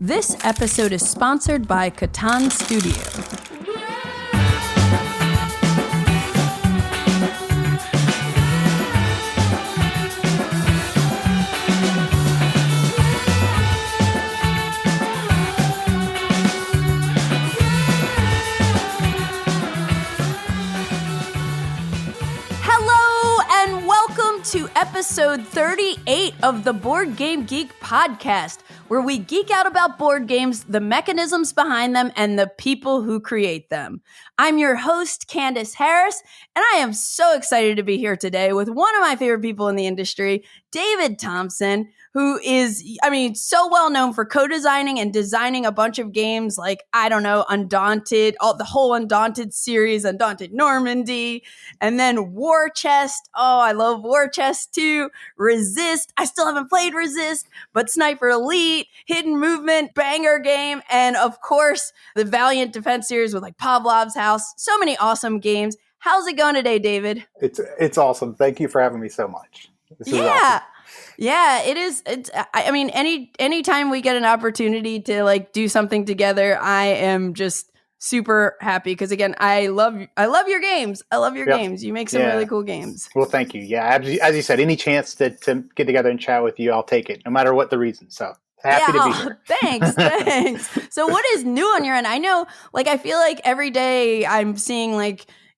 This episode is sponsored by Catan Studio. To episode 38 of the Board Game Geek podcast, where we geek out about board games, the mechanisms behind them, and the people who create them. I'm your host, Candice Harris, and I am so excited to be here today with one of my favorite people in the industry, David Thompson, who is, so well known for co-designing and designing a bunch of games like, Undaunted, the whole Undaunted series, Undaunted Normandy, and then War Chest. Oh, I love War Chest too. Resist. I still haven't played Resist, but Sniper Elite, Hidden Movement, banger game, and of course, the Valiant defense series with like Pavlov's House. So many awesome games. How's it going today, David? It's awesome. Thank you for having me so much. This is awesome. Yeah, it is. Anytime we get an opportunity to like do something together, I am just super happy because again, I love your games. I love your games. You make some really cool games. Well, thank you. Yeah, as you said, any chance to get together and chat with you, I'll take it, no matter what the reason. So happy to be here. Thanks. So what is new on your end? I know, I feel like every day I'm seeing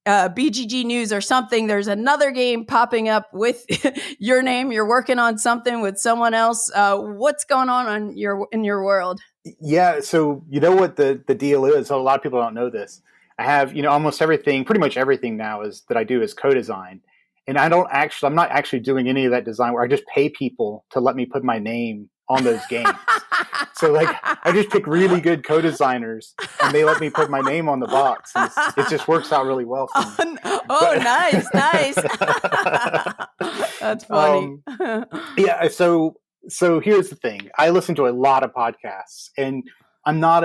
BGG news or something, there's another game popping up with your name. You're working on something with someone else. What's going on in your world? Yeah, so you know what the deal is? So a lot of people don't know this. I have, almost everything, pretty much everything now that I do is co-design. And I'm not actually doing any of that design where I just pay people to let me put my name on those games. So I just pick really good co-designers and they let me put my name on the box. And it just works out really well for me. Nice. That's funny. Yeah. So here's the thing. I listen to a lot of podcasts and I'm not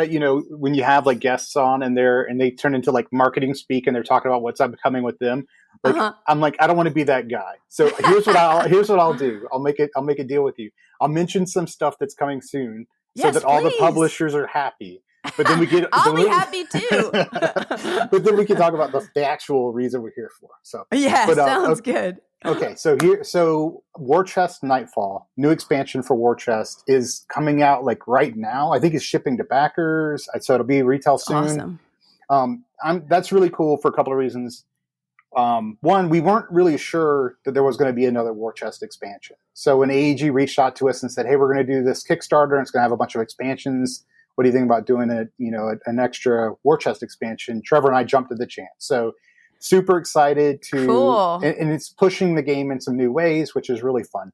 when you have guests on and they turn into marketing speak and they're talking about what's upcoming with them. I'm like, I don't want to be that guy. So here's what I'll do. I'll make a deal with you. I'll mention some stuff that's coming soon so that all the publishers are happy. But then I'll be happy too. But then we can talk about the actual reason we're here for. So sounds good. Okay, so War Chest Nightfall, new expansion for War Chest is coming out right now. I think it's shipping to backers, so it'll be retail soon. Awesome. That's really cool for a couple of reasons. One, we weren't really sure that there was going to be another War Chest expansion. So when AEG reached out to us and said, "Hey, we're going to do this Kickstarter, and it's going to have a bunch of expansions. What do you think about doing an extra War Chest expansion?" Trevor and I jumped at the chance. So super excited to, cool. And it's pushing the game in some new ways, which is really fun.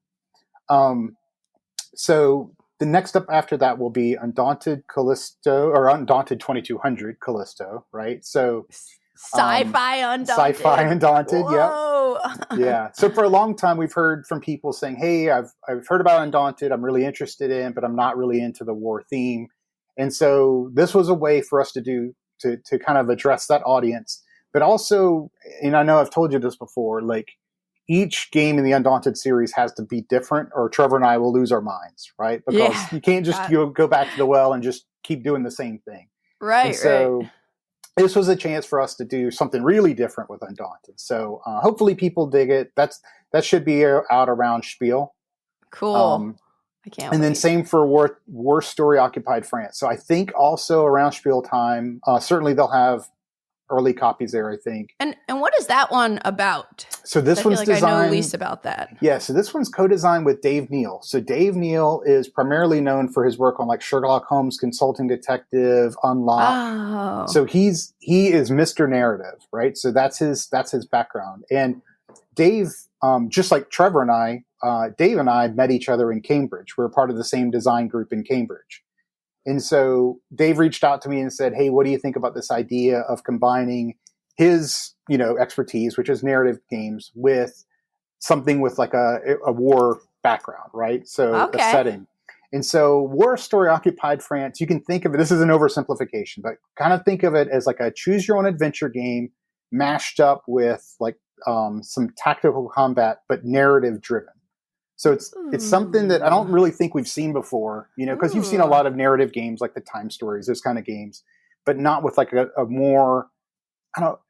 So the next up after that will be Undaunted Callisto, or Undaunted 2200 Callisto, right? So Sci-fi Undaunted. Whoa. Yeah. So for a long time, we've heard from people saying, "Hey, I've heard about Undaunted. I'm really interested in, but I'm not really into the war theme." And so this was a way for us to kind of address that audience. But also, and I know I've told you this before, each game in the Undaunted series has to be different or Trevor and I will lose our minds, right? Because you can't just go back to the well and just keep doing the same thing. Right. So this was a chance for us to do something really different with Undaunted. So hopefully people dig it. That should be out around Spiel. Cool. I can't and wait. Then same for War Story Occupied France. So I think also around Spiel time, certainly they'll have early copies there, I think. And what is that one about? So this one's designed. I know least about that. Yeah, so this one's co-designed with Dave Neal. So Dave Neal is primarily known for his work on Sherlock Holmes Consulting Detective, Unlock. Oh. So he is Mr. Narrative, right? So that's his background. And Dave, just like Trevor and I, Dave and I met each other in Cambridge. We're part of the same design group in Cambridge. And so Dave reached out to me and said, "Hey, what do you think about this idea of combining his, expertise, which is narrative games, with something with a war background, right? So a setting." And so War Story Occupied France, you can think of it, this is an oversimplification, but kind of think of it as a choose your own adventure game mashed up with some tactical combat, but narrative driven. So it's something that I don't really think we've seen before, because you've seen a lot of narrative games like the Time Stories, those kind of games, but not with like a more,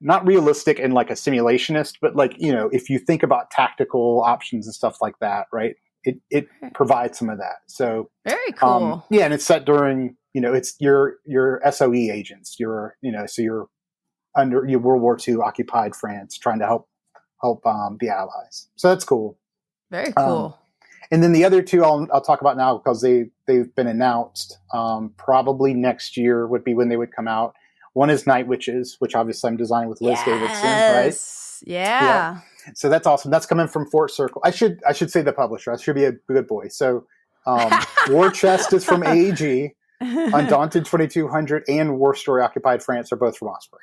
not realistic and like a simulationist, but like, if you think about tactical options and stuff like that, right? It provides some of that. So very cool. And it's set during, it's your SOE agents, so you're under your World War II occupied France trying to help the Allies. So that's cool. Very cool. And then the other two I'll talk about now because they've been announced. Probably next year would be when they would come out. One is Night Witches, which obviously I'm designing with Liz Davidson, right? Yeah. So that's awesome. That's coming from Fort Circle. I should say the publisher. I should be a good boy. So War Chest is from AEG. Undaunted 2200 and War Story Occupied France are both from Osprey.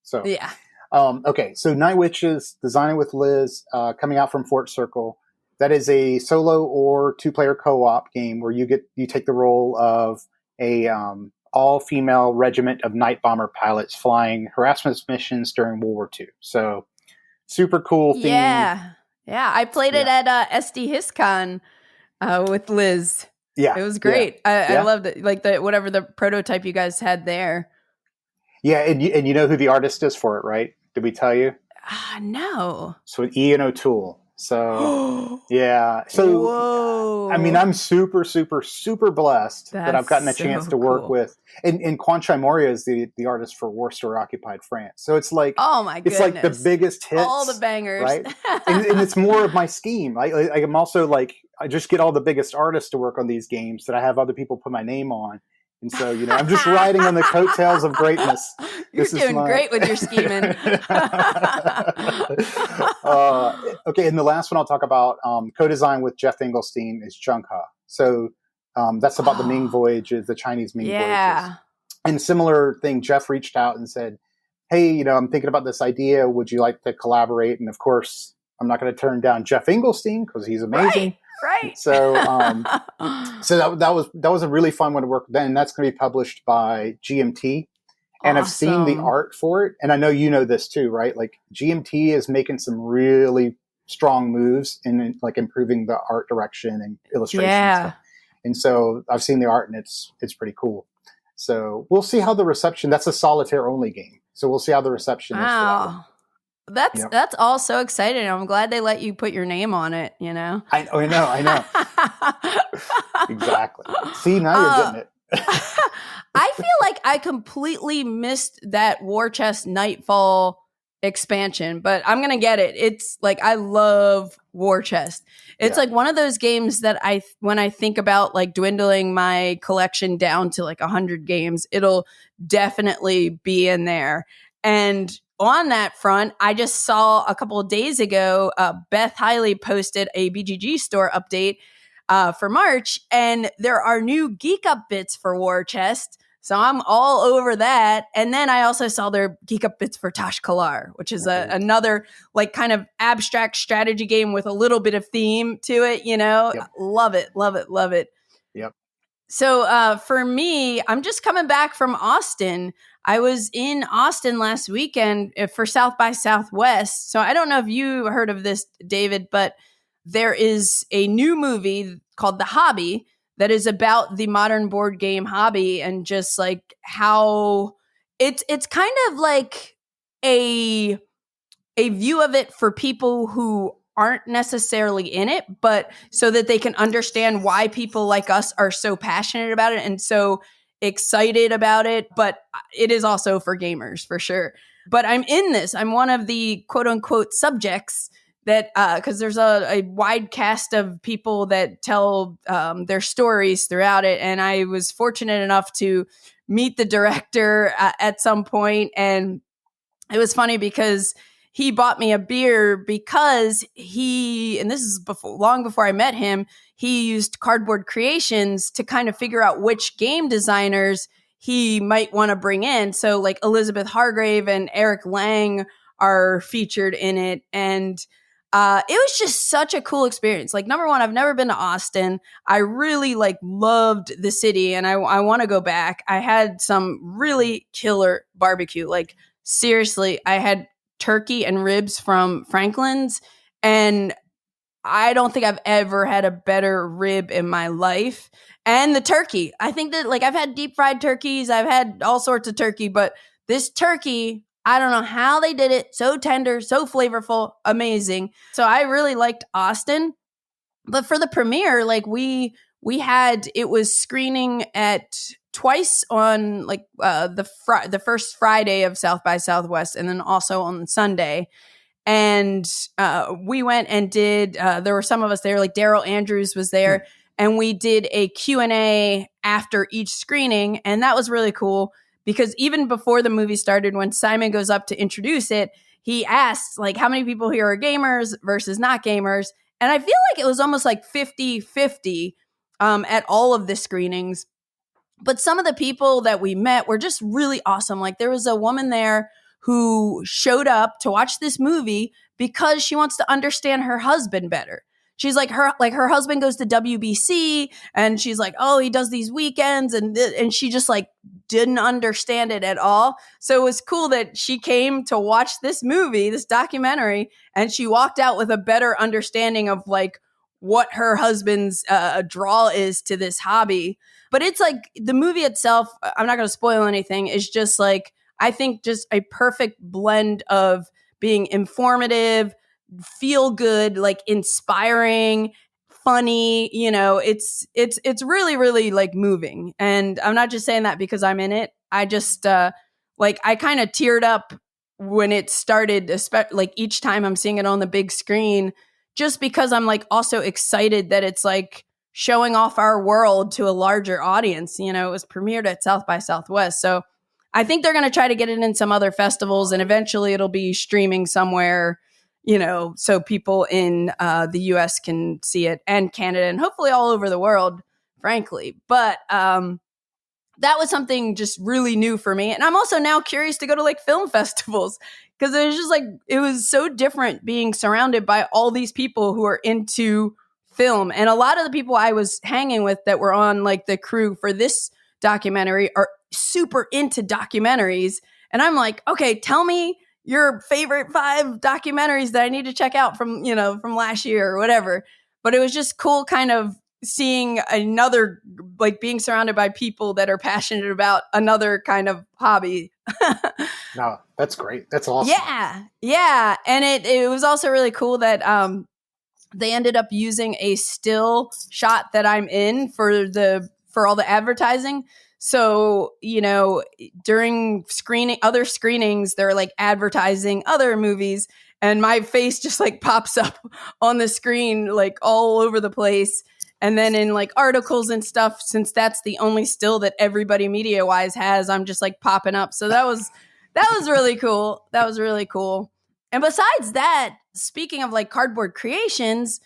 So yeah. Okay. So Night Witches, designing with Liz, coming out from Fort Circle. That is a solo or 2-player co-op game where you take the role of a all-female regiment of night bomber pilots flying harassment missions during World War II. So super cool theme. Yeah. I played it at SD HistCon with Liz. Yeah, it was great. I loved it. Like whatever the prototype you guys had there. Yeah, and you know who the artist is for it, right? Did we tell you? No. So Ian O'Toole. So yeah. So whoa. I mean, I'm super, super, super blessed that I've gotten a chance to work with. And Kwanchai Moria is the artist for War Story Occupied France. So it's like, oh my goodness, it's like the biggest hits, all the bangers, right? and it's more of my scheme. I'm also like, I just get all the biggest artists to work on these games that I have other people put my name on. And so, I'm just riding on the coattails of greatness. You're doing great with your scheming. Okay, and the last one I'll talk about, co-design with Jeff Engelstein, is Zheng. So that's about the Ming voyages, the Chinese Ming voyages. And similar thing, Jeff reached out and said, hey, I'm thinking about this idea. Would you like to collaborate? And of course, I'm not going to turn down Jeff Engelstein because he's amazing. Right. So, so that was a really fun one to work with. And that's going to be published by GMT. And I've seen the art for it. And I know you know this too, right? Like GMT is making some really strong moves in like improving the art direction and illustration. Yeah. And so I've seen the art and it's pretty cool. So we'll see how the reception, that's a solitaire only game. So we'll see how the reception is for that. That's all so exciting. I'm glad they let you put your name on it, I know. Exactly. See, now you're getting it. I feel like I completely missed that War Chest Nightfall expansion, but I'm going to get it. It's like, I love War Chest. It's like one of those games that when I think about like dwindling my collection down to like 100 games, it'll definitely be in there. And on that front, I just saw a couple of days ago, Beth Hiley posted a BGG store update for March, and there are new GeekUp bits for War Chest. So I'm all over that. And then I also saw their GeekUp bits for Tash Kalar, which is another like kind of abstract strategy game with a little bit of theme to it, Yep. Love it, love it, love it. Yep. So for me, I'm just coming back from Austin. I was in Austin last weekend for South by Southwest. So I don't know if you heard of this, David, but there is a new movie called The Hobby that is about the modern board game hobby and just like how it's kind of like a view of it for people who aren't necessarily in it, but so that they can understand why people like us are so passionate about it and so excited about it. But it is also for gamers for sure. But I'm in this. I'm one of the quote unquote subjects that because there's a wide cast of people that tell their stories throughout it. And I was fortunate enough to meet the director at some point. And it was funny because he bought me a beer because and this is long before I met him, he used Cardboard Creations to kind of figure out which game designers he might want to bring in. So like Elizabeth Hargrave and Eric Lang are featured in it. And it was just such a cool experience. Like, number one, I've never been to Austin. I really like loved the city and I want to go back. I had some really killer barbecue. Like, seriously, I had turkey and ribs from Franklin's, and I don't think I've ever had a better rib in my life. And the turkey. I think that, like, I've had deep fried turkeys. I've had all sorts of turkey, but this turkey, I don't know how they did it. So tender, so flavorful, amazing. So I really liked Austin. But for the premiere, like, it was screening at twice on like the first Friday of South by Southwest, and then also on Sunday. And we went and did, there were some of us there, like Daryl Andrews was there, and we did a Q&A after each screening. And that was really cool because even before the movie started, when Simon goes up to introduce it, he asked, like, how many people here are gamers versus not gamers? And I feel like it was almost like 50-50 at all of the screenings. But some of the people that we met were just really awesome. Like, there was a woman there who showed up to watch this movie because she wants to understand her husband better. She's like, her husband goes to WBC, and she's like, oh, he does these weekends, and she just like didn't understand it at all. So it was cool that she came to watch this movie, this documentary, and she walked out with a better understanding of like what her husband's draw is to this hobby. But it's like the movie itself, I'm not going to spoil anything, is just like, I think just a perfect blend of being informative, feel good, like inspiring, funny. You know, it's really, really like moving. And I'm not just saying that because I'm in it. I just like, I kind of teared up when it started, like each time I'm seeing it on the big screen, just because I'm like also excited that it's like showing off our world to a larger audience. You know, it was premiered at South by Southwest. So I think they're going to try to get it in some other festivals, and eventually it'll be streaming somewhere, you know, so people in the US can see it, and Canada, and hopefully all over the world, frankly. But that was something just really new for me. And I'm also now curious to go to like film festivals, because it was just like, it was so different being surrounded by all these people who are into film. And a lot of the people I was hanging with that were on like the crew for this documentary are super into documentaries. And I'm like, okay, tell me your favorite 5 documentaries that I need to check out from, you know, from last year or whatever. But it was just cool kind of seeing another, like being surrounded by people that are passionate about another kind of hobby. No, that's great. That's awesome. Yeah. Yeah. And it was also really cool that they ended up using a still shot that I'm in for all the advertising. So, you know, during other screenings, they're like advertising other movies, and my face just like pops up on the screen, like all over the place. And then in like articles and stuff, since that's the only still that everybody media wise has, I'm just like popping up. So that was really cool. That was really cool. And besides that, speaking of like cardboard creations,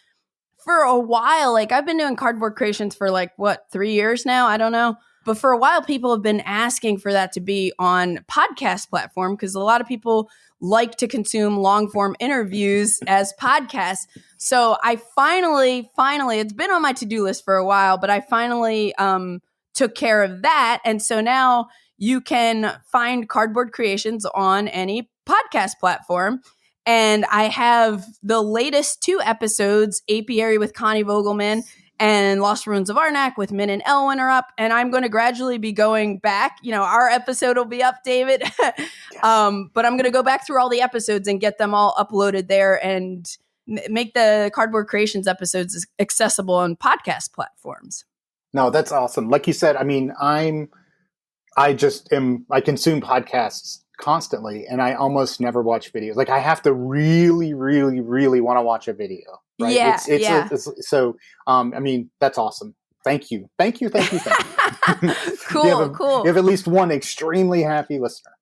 for a while, like I've been doing cardboard creations for like 3 years now. I don't know. But for a while, people have been asking for that to be on podcast platform, because a lot of people like to consume long form interviews as podcasts. So I finally, it's been on my to-do list for a while, but I finally took care of that. And so now you can find Cardboard Creations on any podcast platform. And I have the latest 2 episodes, Apiary with Connie Vogelman and Lost Ruins of Arnak with Min and Elwyn are up. And I'm going to gradually be going back. You know, our episode will be up, David. But I'm going to go back through all the episodes and get them all uploaded there and make the Cardboard Creations episodes accessible on podcast platforms. No, that's awesome. Like you said, I mean, I consume podcasts constantly, and I almost never watch videos. Like I have to really, really, really want to watch a video. Right? Yeah. So, I mean, that's awesome. Thank you. Cool. You have at least one extremely happy listener.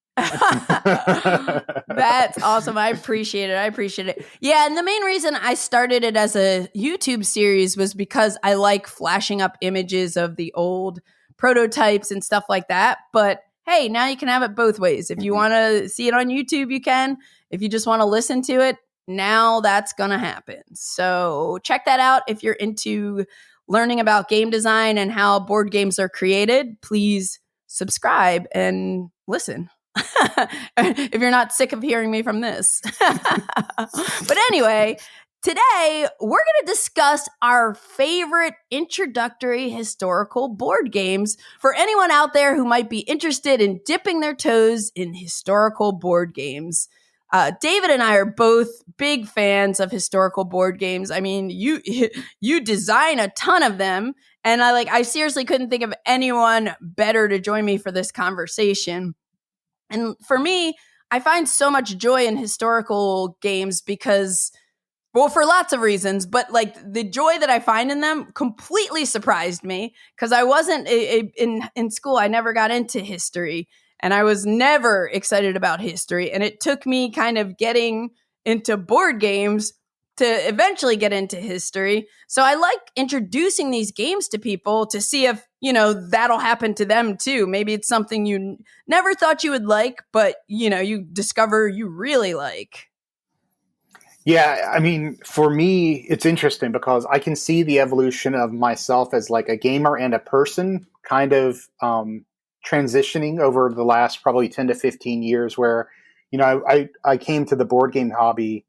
That's awesome. I appreciate it. Yeah. And the main reason I started it as a YouTube series was because I like flashing up images of the old prototypes and stuff like that. But hey, now you can have it both ways. If you want to see it on YouTube, you can. If you just want to listen to it, now that's going to happen. So check that out. If you're into learning about game design and how board games are created, please subscribe and listen. If you're not sick of hearing me from this. But anyway, Today, we're going to discuss our favorite introductory historical board games for anyone out there who might be interested in dipping their toes in historical board games. David and I are both big fans of historical board games. I mean, you design a ton of them, and I seriously couldn't think of anyone better to join me for this conversation. And for me, I find so much joy in historical games because, well, for lots of reasons, but the joy that I find in them completely surprised me because I wasn't in school. I never got into history, and I was never excited about history. And it took me kind of getting into board games to eventually get into history. So I like introducing these games to people to see if, that'll happen to them too. Maybe it's something you never thought you would like, but, you discover you really like. Yeah, I mean, for me, it's interesting because I can see the evolution of myself as like a gamer and a person kind of transitioning over the last probably 10 to 15 years where, I came to the board game hobby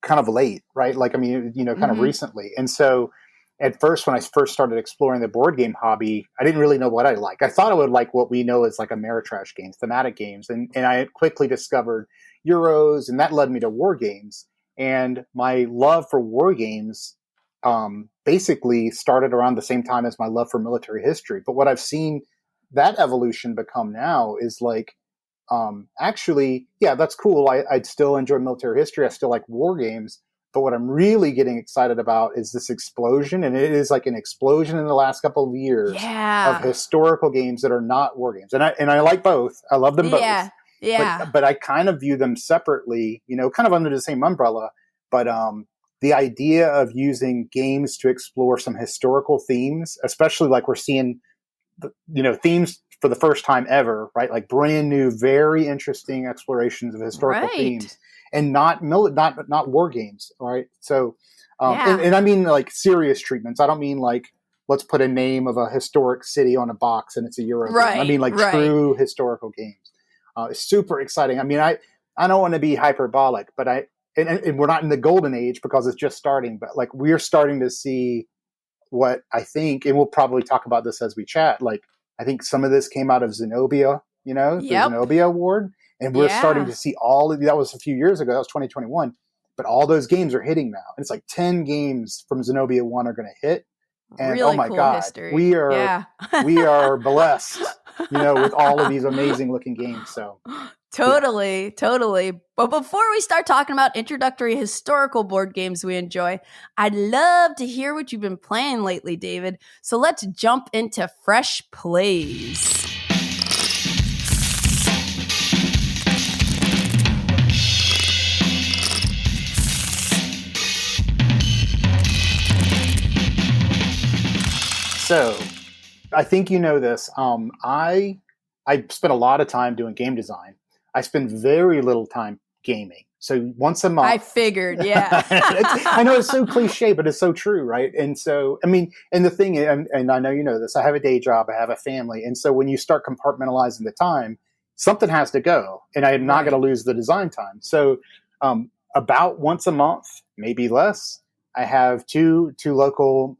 kind of late, right? Kind of recently. And so at first, when I first started exploring the board game hobby, I didn't really know what I like. I thought I would like what we know as like Ameritrash games, thematic games. And I quickly discovered Euros, and that led me to war games. And my love for war games basically started around the same time as my love for military history. But what I've seen that evolution become now is actually, yeah, that's cool. I'd still enjoy military history. I still like war games. But what I'm really getting excited about is this explosion. And it is like an explosion in the last couple of years of historical games that are not war games. And I like both. I love them both. Yeah. But I kind of view them separately, kind of under the same umbrella. But the idea of using games to explore some historical themes, especially like we're seeing, themes for the first time ever, right? Like brand new, very interesting explorations of historical themes, and not war games, right? So, and I mean like serious treatments. I don't mean like let's put a name of a historic city on a box and it's a Euro game. I mean like true historical games. It's super exciting. I mean, I don't want to be hyperbolic, but and we're not in the golden age because it's just starting, but like we're starting to see what I think, and we'll probably talk about this as we chat. Like I think some of this came out of Zenobia, the Zenobia Award, and we're starting to see all of that was a few years ago. That was 2021, but all those games are hitting now, and it's like 10 games from Zenobia 1 are going to hit. And really oh my cool God, history. we are blessed, with all of these amazing looking games. So Totally. But before we start talking about introductory historical board games we enjoy, I'd love to hear what you've been playing lately, David. So let's jump into fresh plays. So, I think you know this. I spent a lot of time doing game design. I spend very little time gaming. So once a month. I figured, yeah. I know it's so cliche, but it's so true, right? And so, I mean, and the thing is, and I know you know this, I have a day job, I have a family. And so when you start compartmentalizing the time, something has to go. And I am not going to lose the design time. So about once a month, maybe less, I have two local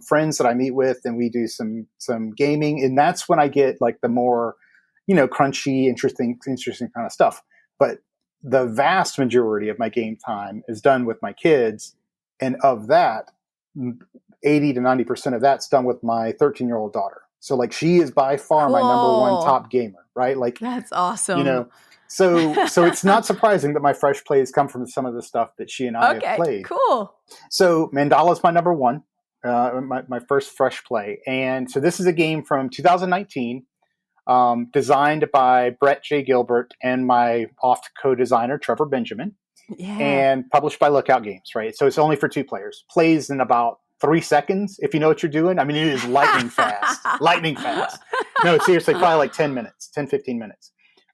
friends that I meet with, and we do some gaming, and that's when I get like the more, crunchy, interesting kind of stuff. But the vast majority of my game time is done with my kids, and of that, 80 to 90% of that's done with my 13-year-old daughter. So like she is by far my number one top gamer, right? Like that's awesome. So it's not surprising that my fresh plays come from some of the stuff that she and I have played. Cool. So Mandala is my number one, my first fresh play. And so this is a game from 2019, designed by Brett J. Gilbert and my oft co-designer, Trevor Benjamin, and published by Lookout Games, right? So it's only for 2 players. Plays in about 3 seconds, if you know what you're doing. I mean, it is lightning fast. No, seriously, probably like 10 minutes, 10, 15 minutes.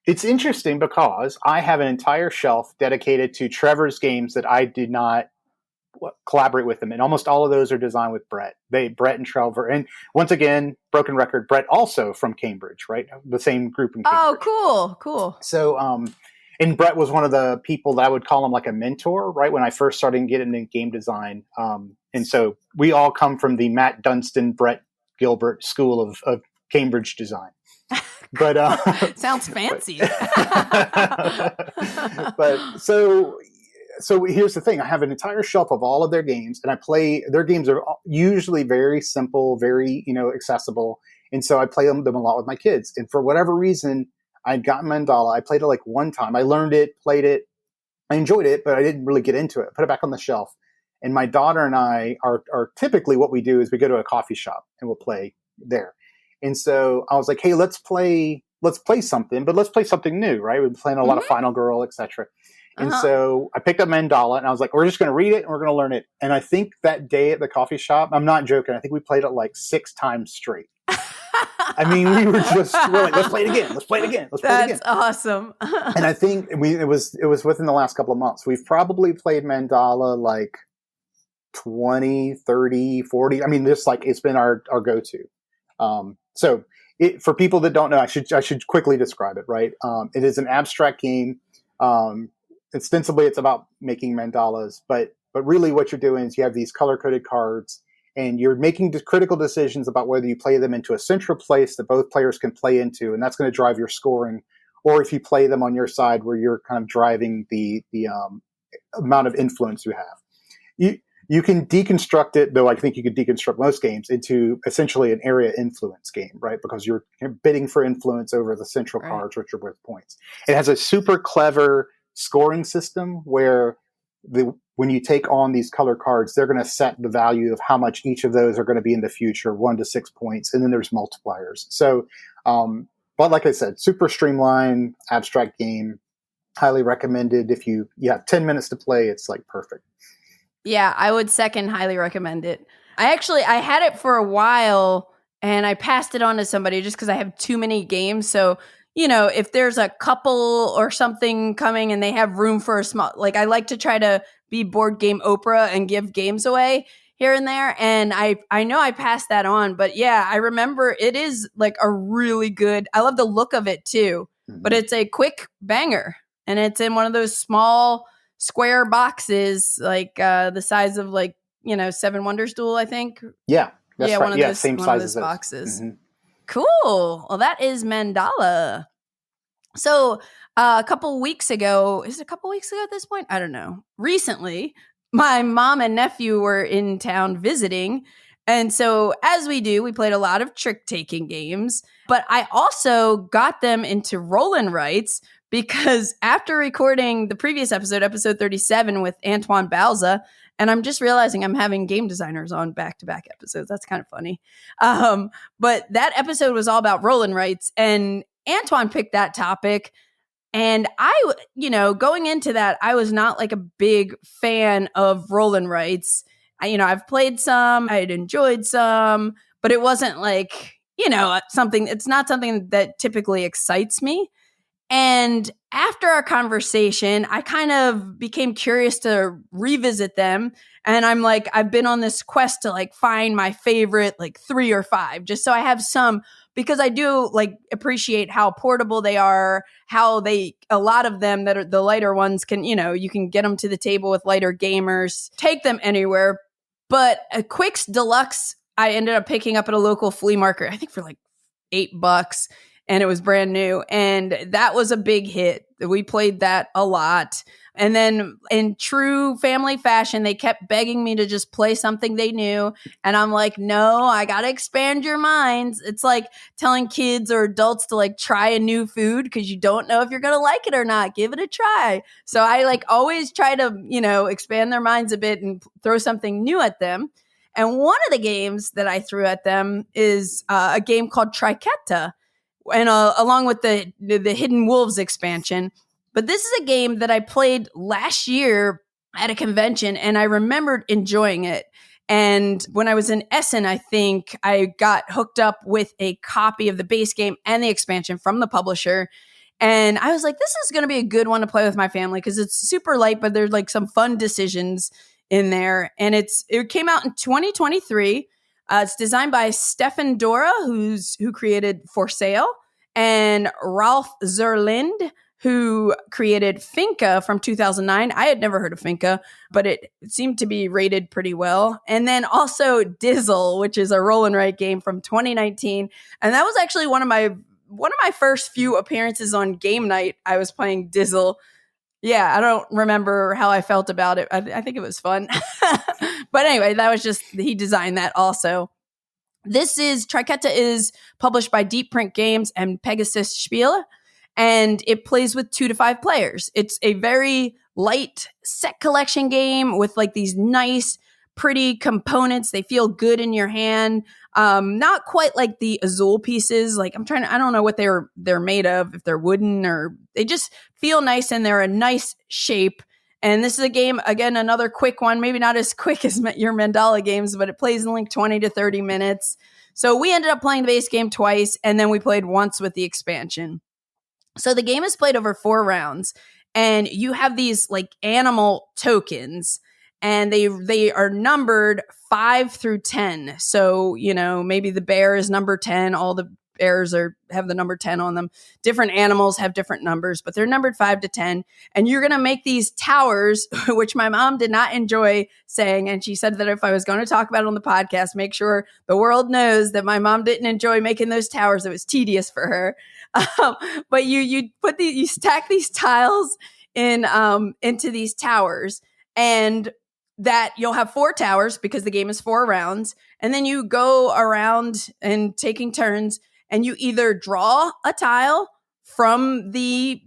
It's interesting because I have an entire shelf dedicated to Trevor's games that I did not collaborate with him. And almost all of those are designed with Brett. Brett and Trevor. And once again, broken record, Brett also from Cambridge, right? The same group in Cambridge. Oh, cool. So And Brett was one of the people that I would call him like a mentor, right? When I first started getting into game design. And so we all come from the Matt Dunstan, Brett Gilbert school of Cambridge design. But sounds fancy. But so here's the thing. I have an entire shelf of all of their games, and I play their games are usually very simple, very, accessible. And so I play them a lot with my kids. And for whatever reason, I'd gotten Mandala. I played it like one time. I learned it, played it. I enjoyed it, but I didn't really get into it. I put it back on the shelf. And my daughter and I are typically what we do is we go to a coffee shop and we'll play there. And so I was like, hey, let's play something, but let's play something new, right? We've been playing a lot of Final Girl, etc. And so I picked up Mandala and I was like, we're just going to read it and we're going to learn it. And I think that day at the coffee shop, I'm not joking, I think we played it like 6 times straight. I mean, we're like, let's play it again. Let's play it again. Let's play it again. That's awesome. And I think it was within the last couple of months. We've probably played Mandala like 20, 30, 40. I mean, just like it's been our go-to. So for people that don't know, I should quickly describe it, right? It is an abstract game. Ostensibly, it's about making mandalas, but really what you're doing is you have these color-coded cards, and you're making critical decisions about whether you play them into a central place that both players can play into, and that's going to drive your scoring, or if you play them on your side where you're kind of driving the amount of influence you have. You can deconstruct it, though I think you could deconstruct most games, into essentially an area influence game, right? Because you're bidding for influence over the central cards, which are worth points. It has a super clever scoring system where when you take on these color cards, they're going to set the value of how much each of those are going to be in the future, 1 to 6 points, and then there's multipliers. So, but like I said, super streamlined, abstract game, highly recommended. If you have 10 minutes to play, it's like perfect. Yeah, I would second highly recommend it. I had it for a while and I passed it on to somebody just because I have too many games. So, if there's a couple or something coming and they have room for a small, like I like to try to be board game Oprah and give games away here and there. And I know I passed that on, but yeah, I remember it is like a really good, I love the look of it too, but it's a quick banger and it's in one of those small square boxes, like the size of like, 7 Wonders Duel, I think. Yeah, that's right. One of yeah, those, same one size of those as those. boxes. Cool. Well, that is Mandala. So a couple weeks ago, is it a couple weeks ago at this point? I don't know. Recently, my mom and nephew were in town visiting. And so as we do, we played a lot of trick-taking games. But I also got them into roll and writes because after recording the previous episode 37 with Antoine Balza, and I'm just realizing I'm having game designers on back-to-back episodes. That's kind of funny. But that episode was all about roll and writes, and Antoine picked that topic. And I, going into that, I was not like a big fan of roll and writes. I've played some, I'd enjoyed some, but it wasn't like, it's not something that typically excites me. And after our conversation, I kind of became curious to revisit them. And I'm like, I've been on this quest to like find my favorite, like 3 or 5, just so I have some, because I do like appreciate how portable they are, how a lot of them that are the lighter ones can, you can get them to the table with lighter gamers, take them anywhere. But a Quicks Deluxe, I ended up picking up at a local flea market, I think for like $8. And it was brand new. And that was a big hit. We played that a lot. And then in true family fashion, they kept begging me to just play something they knew. And I'm like, no, I got to expand your minds. It's like telling kids or adults to like try a new food because you don't know if you're going to like it or not. Give it a try. So I like always try to, expand their minds a bit and throw something new at them. And one of the games that I threw at them is a game called Triqueta. And along with the Hidden Wolves expansion. But this is a game that I played last year at a convention, and I remembered enjoying it. And when I was in Essen, I think I got hooked up with a copy of the base game and the expansion from the publisher. And I was like, this is going to be a good one to play with my family because it's super light, but there's like some fun decisions in there. And it came out in 2023. It's designed by Stefan Dora, who created For Sale, and Ralph Zerlind, who created Finca from 2009. I had never heard of Finca, but it seemed to be rated pretty well. And then also Dizzle, which is a roll and write game from 2019. And that was actually one of my first few appearances on game night. I was playing Dizzle. Yeah, I don't remember how I felt about it. I think it was fun. But anyway, that was just, he designed that also. Triqueta is published by Deep Print Games and Pegasus Spiele, and it plays with 2 to 5 players. It's a very light set collection game with like these nice, pretty components. They feel good in your hand. Not quite like the Azul pieces. Like I don't know what they're made of, if they're wooden or they just feel nice and they're a nice shape. And this is a game, again, another quick one, maybe not as quick as your Mandala games, but it plays in like 20 to 30 minutes. So we ended up playing the base game twice, and then we played once with the expansion. So the game is played over 4 rounds, and you have these like animal tokens, and they are numbered 5 through 10. So, maybe the bear is number 10. All the bears have the number 10 on them. Different animals have different numbers, but they're numbered 5 to 10. And you're going to make these towers, which my mom did not enjoy saying. And she said that if I was going to talk about it on the podcast, make sure the world knows that my mom didn't enjoy making those towers. It was tedious for her. But you stack these tiles into these towers, and that you'll have 4 towers because the game is 4 rounds. And then you go around and taking turns, and you either draw a tile from the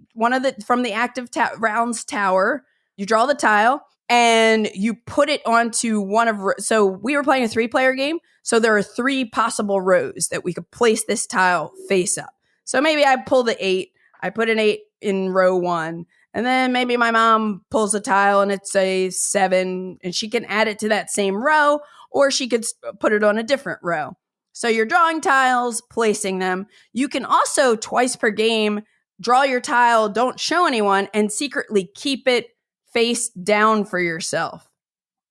active rounds tower. You draw the tile and you put it onto one of. So we were playing a 3-player game. So there are 3 possible rows that we could place this tile face up. So maybe I pull the 8. I put an 8 in row 1. And then maybe my mom pulls a tile and it's a 7, and she can add it to that same row, or she could put it on a different row. So you're drawing tiles, placing them. You can also, twice per game, draw your tile, don't show anyone, and secretly keep it face down for yourself.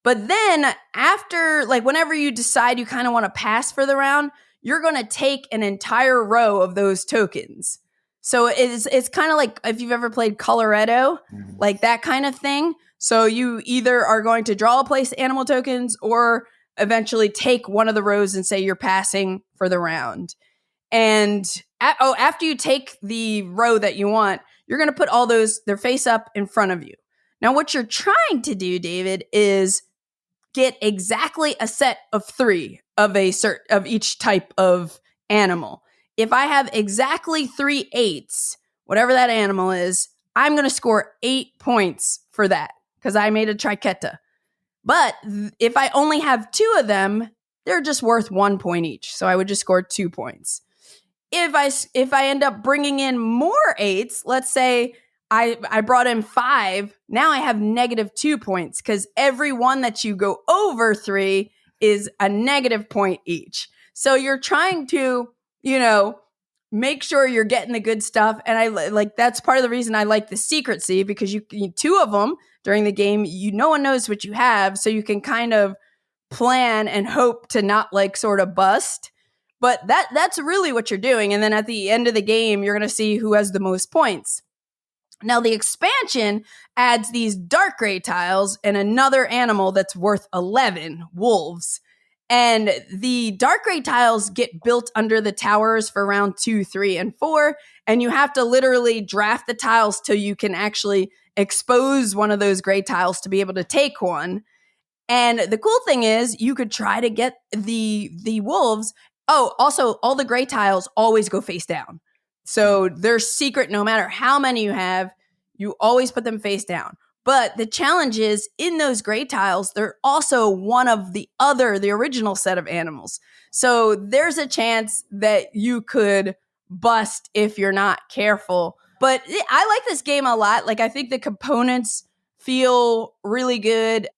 But then after, like whenever you decide you kind of want to pass for the round, you're going to take an entire row of those tokens. So it's kind of like if you've ever played Coloretto, like that kind of thing. So you either are going to draw a place animal tokens or eventually take one of the rows and say you're passing for the round. And after you take the row that you want, you're going to put all their face up in front of you. Now, what you're trying to do, David, is get exactly a set of 3 of each type of animal. If I have exactly 3 8s, whatever that animal is, I'm going to score 8 points for that because I made a triqueta. But if I only have 2 of them, they're just worth 1 point each. So I would just score 2 points. If I end up bringing in more 8s, let's say I brought in 5, now I have -2 points because every one that you go over 3 is a -1 point each. So you're trying to, make sure you're getting the good stuff. And I like, that's part of the reason I like the secrecy, because you 2 of them during the game, no one knows what you have. So you can kind of plan and hope to not like sort of bust. But that's really what you're doing. And then at the end of the game, you're going to see who has the most points. Now, the expansion adds these dark gray tiles and another animal that's worth 11, wolves. And the dark gray tiles get built under the towers for round 2, 3, and 4. And you have to literally draft the tiles till you can actually expose one of those gray tiles to be able to take one. And the cool thing is you could try to get the wolves. Oh, also, all the gray tiles always go face down. So they're secret no matter how many you have. You always put them face down. But the challenge is, in those gray tiles, they're also one of the original set of animals. So there's a chance that you could bust if you're not careful. But I like this game a lot. Like, I think the components feel really good.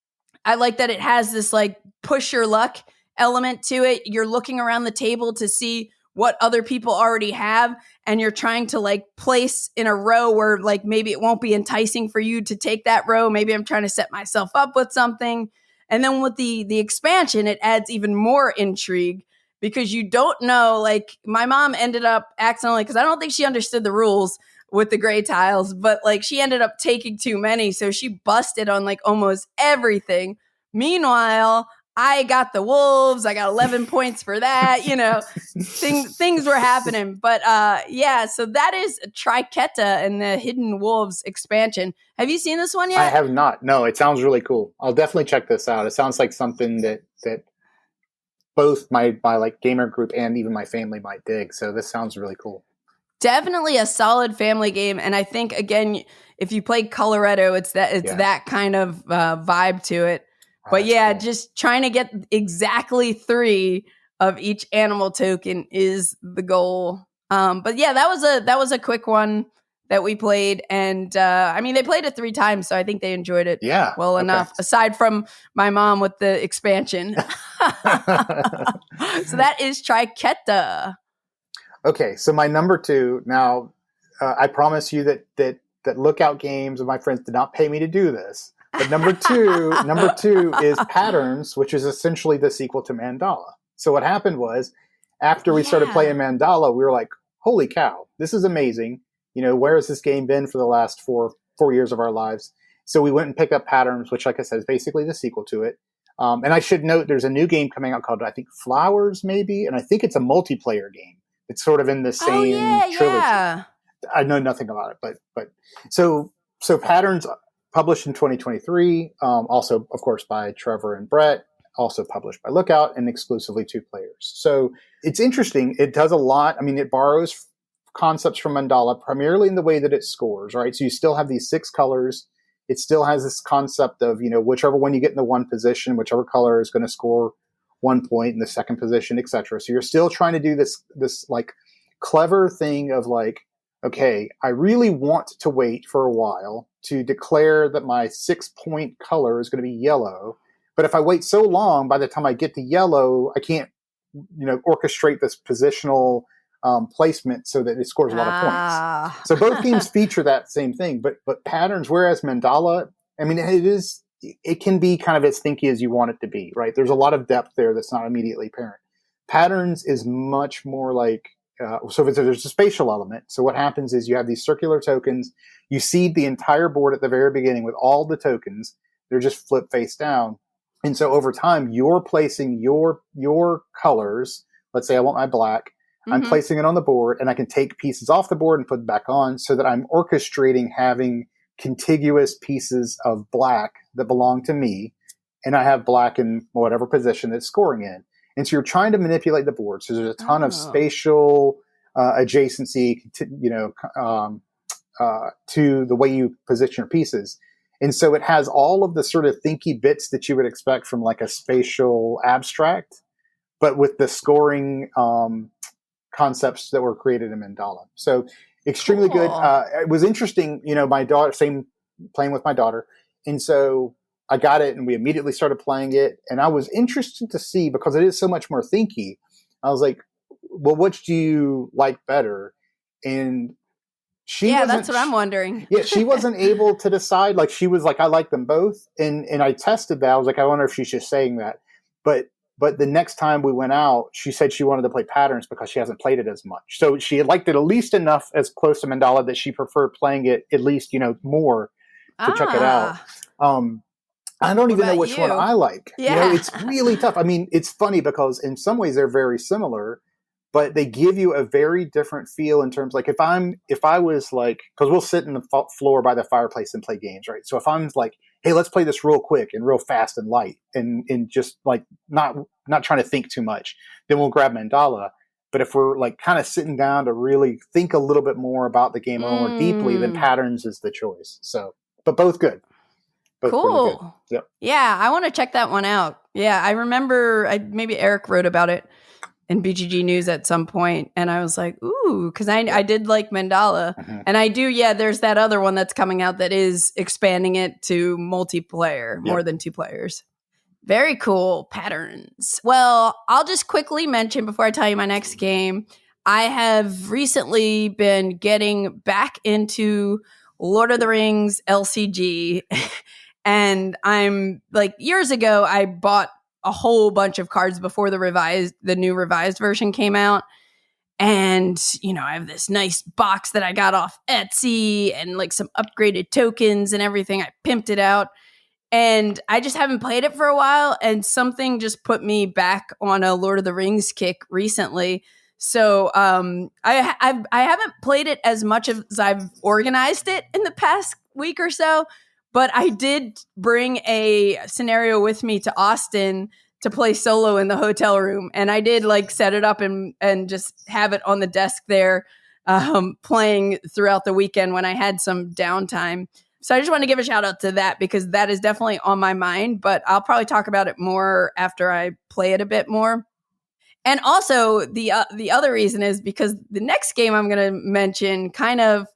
I like that it has this like push your luck element to it. You're looking around the table to see what other people already have, and you're trying to like place in a row where like maybe it won't be enticing for you to take that row. Maybe I'm trying to set myself up with something. And then with the expansion, it adds even more intrigue because you don't know, like my mom ended up accidentally, because I don't think she understood the rules. with the gray tiles, but like she ended up taking too many. So she busted on like almost everything. Meanwhile, I got the wolves. I got 11 points for that. Things were happening. But so that is Triqueta and the Hidden Wolves expansion. Have you seen this one yet? I have not. No, it sounds really cool. I'll definitely check this out. It sounds like something that both my like gamer group and even my family might dig. So this sounds really cool. Definitely a solid family game. And I think, again, if you play Coloretto, it's that kind of vibe to it. But cool. Just trying to get exactly 3 of each animal token is the goal. But that was a quick one that we played. And they played it 3 times, so I think they enjoyed it enough, aside from my mom with the expansion. So that is Triqueta. Okay, so my number 2 now, I promise you that Lookout Games and my friends did not pay me to do this. But number two is Patterns, which is essentially the sequel to Mandala. So what happened was, after we started playing Mandala, we were like, holy cow, this is amazing. Where has this game been for the last four years of our lives? So we went and picked up Patterns, which, like I said, is basically the sequel to it. And I should note there's a new game coming out called, I think, Flowers, maybe. And I think it's a multiplayer game. It's sort of in the same trilogy. Yeah. I know nothing about it, but so Patterns published in 2023, also, of course, by Trevor and Brett, also published by Lookout, and exclusively 2 players. So it's interesting. It does a lot. It borrows concepts from Mandala, primarily in the way that it scores, right? So you still have these 6 colors. It still has this concept of, whichever one you get in the one position, whichever color is going to score 1 point in the second position, etc. So you're still trying to do this like clever thing of like, okay, I really want to wait for a while to declare that my 6-point color is going to be yellow. But if I wait so long, by the time I get to yellow, I can't, orchestrate this positional placement so that it scores a lot of points. So both games feature that same thing. But Patterns, whereas Mandala, it can be kind of as thinky as you want it to be, right? There's a lot of depth there that's not immediately apparent. Patterns is much more like, there's a spatial element. So what happens is you have these circular tokens. You seed the entire board at the very beginning with all the tokens. They're just flipped face down. And so over time, you're placing your colors. Let's say I want my black. Mm-hmm. I'm placing it on the board, and I can take pieces off the board and put it back on so that I'm orchestrating having contiguous pieces of black that belong to me. And I have black in whatever position it's scoring in. And so you're trying to manipulate the board. So there's a ton of spatial adjacency, to the way you position your pieces. And so it has all of the sort of thinky bits that you would expect from like a spatial abstract, but with the scoring concepts that were created in Mandala. So extremely good. It was interesting, my daughter, playing with my daughter. And so I got it and we immediately started playing it. And I was interested to see, because it is so much more thinky, I was like, well, which do you like better? And that's what I'm wondering. She wasn't able to decide. Like, she was like, I like them both. And I tested that. I was like, I wonder if she's just saying that. But the next time we went out, she said she wanted to play Patterns because she hasn't played it as much. So she had liked it at least enough as close to Mandala that she preferred playing it at least, more to check it out. I don't even know which one I like. Yeah. It's really tough. It's funny because in some ways they're very similar, but they give you a very different feel in terms, like, if I was like, because we'll sit in the floor by the fireplace and play games, right? So if I'm like, hey, let's play this real quick and real fast and light and just like not trying to think too much, then we'll grab Mandala. But if we're like kind of sitting down to really think a little bit more about the game a little more deeply, then Patterns is the choice. So, but both good. Both cool. Really good. Yep. Yeah, I want to check that one out. Yeah, I remember maybe Eric wrote about it in BGG News at some point, and I was like, ooh, because I did like Mandala. Mm-hmm. And I do, there's that other one that's coming out that is expanding it to multiplayer, more than 2 players. Very cool. Patterns. Well, I'll just quickly mention before I tell you my next game, I have recently been getting back into Lord of the Rings LCG. And I'm like, years ago, I bought a whole bunch of cards before the new revised version came out. And, I have this nice box that I got off Etsy and like some upgraded tokens and everything. I pimped it out. And I just haven't played it for a while. And something just put me back on a Lord of the Rings kick recently. So I haven't played it as much as I've organized it in the past week or so. But I did bring a scenario with me to Austin to play solo in the hotel room. And I did like set it up and just have it on the desk there playing throughout the weekend when I had some downtime. So I just want to give a shout out to that because that is definitely on my mind, but I'll probably talk about it more after I play it a bit more. And also the other reason is because the next game I'm going to mention kind of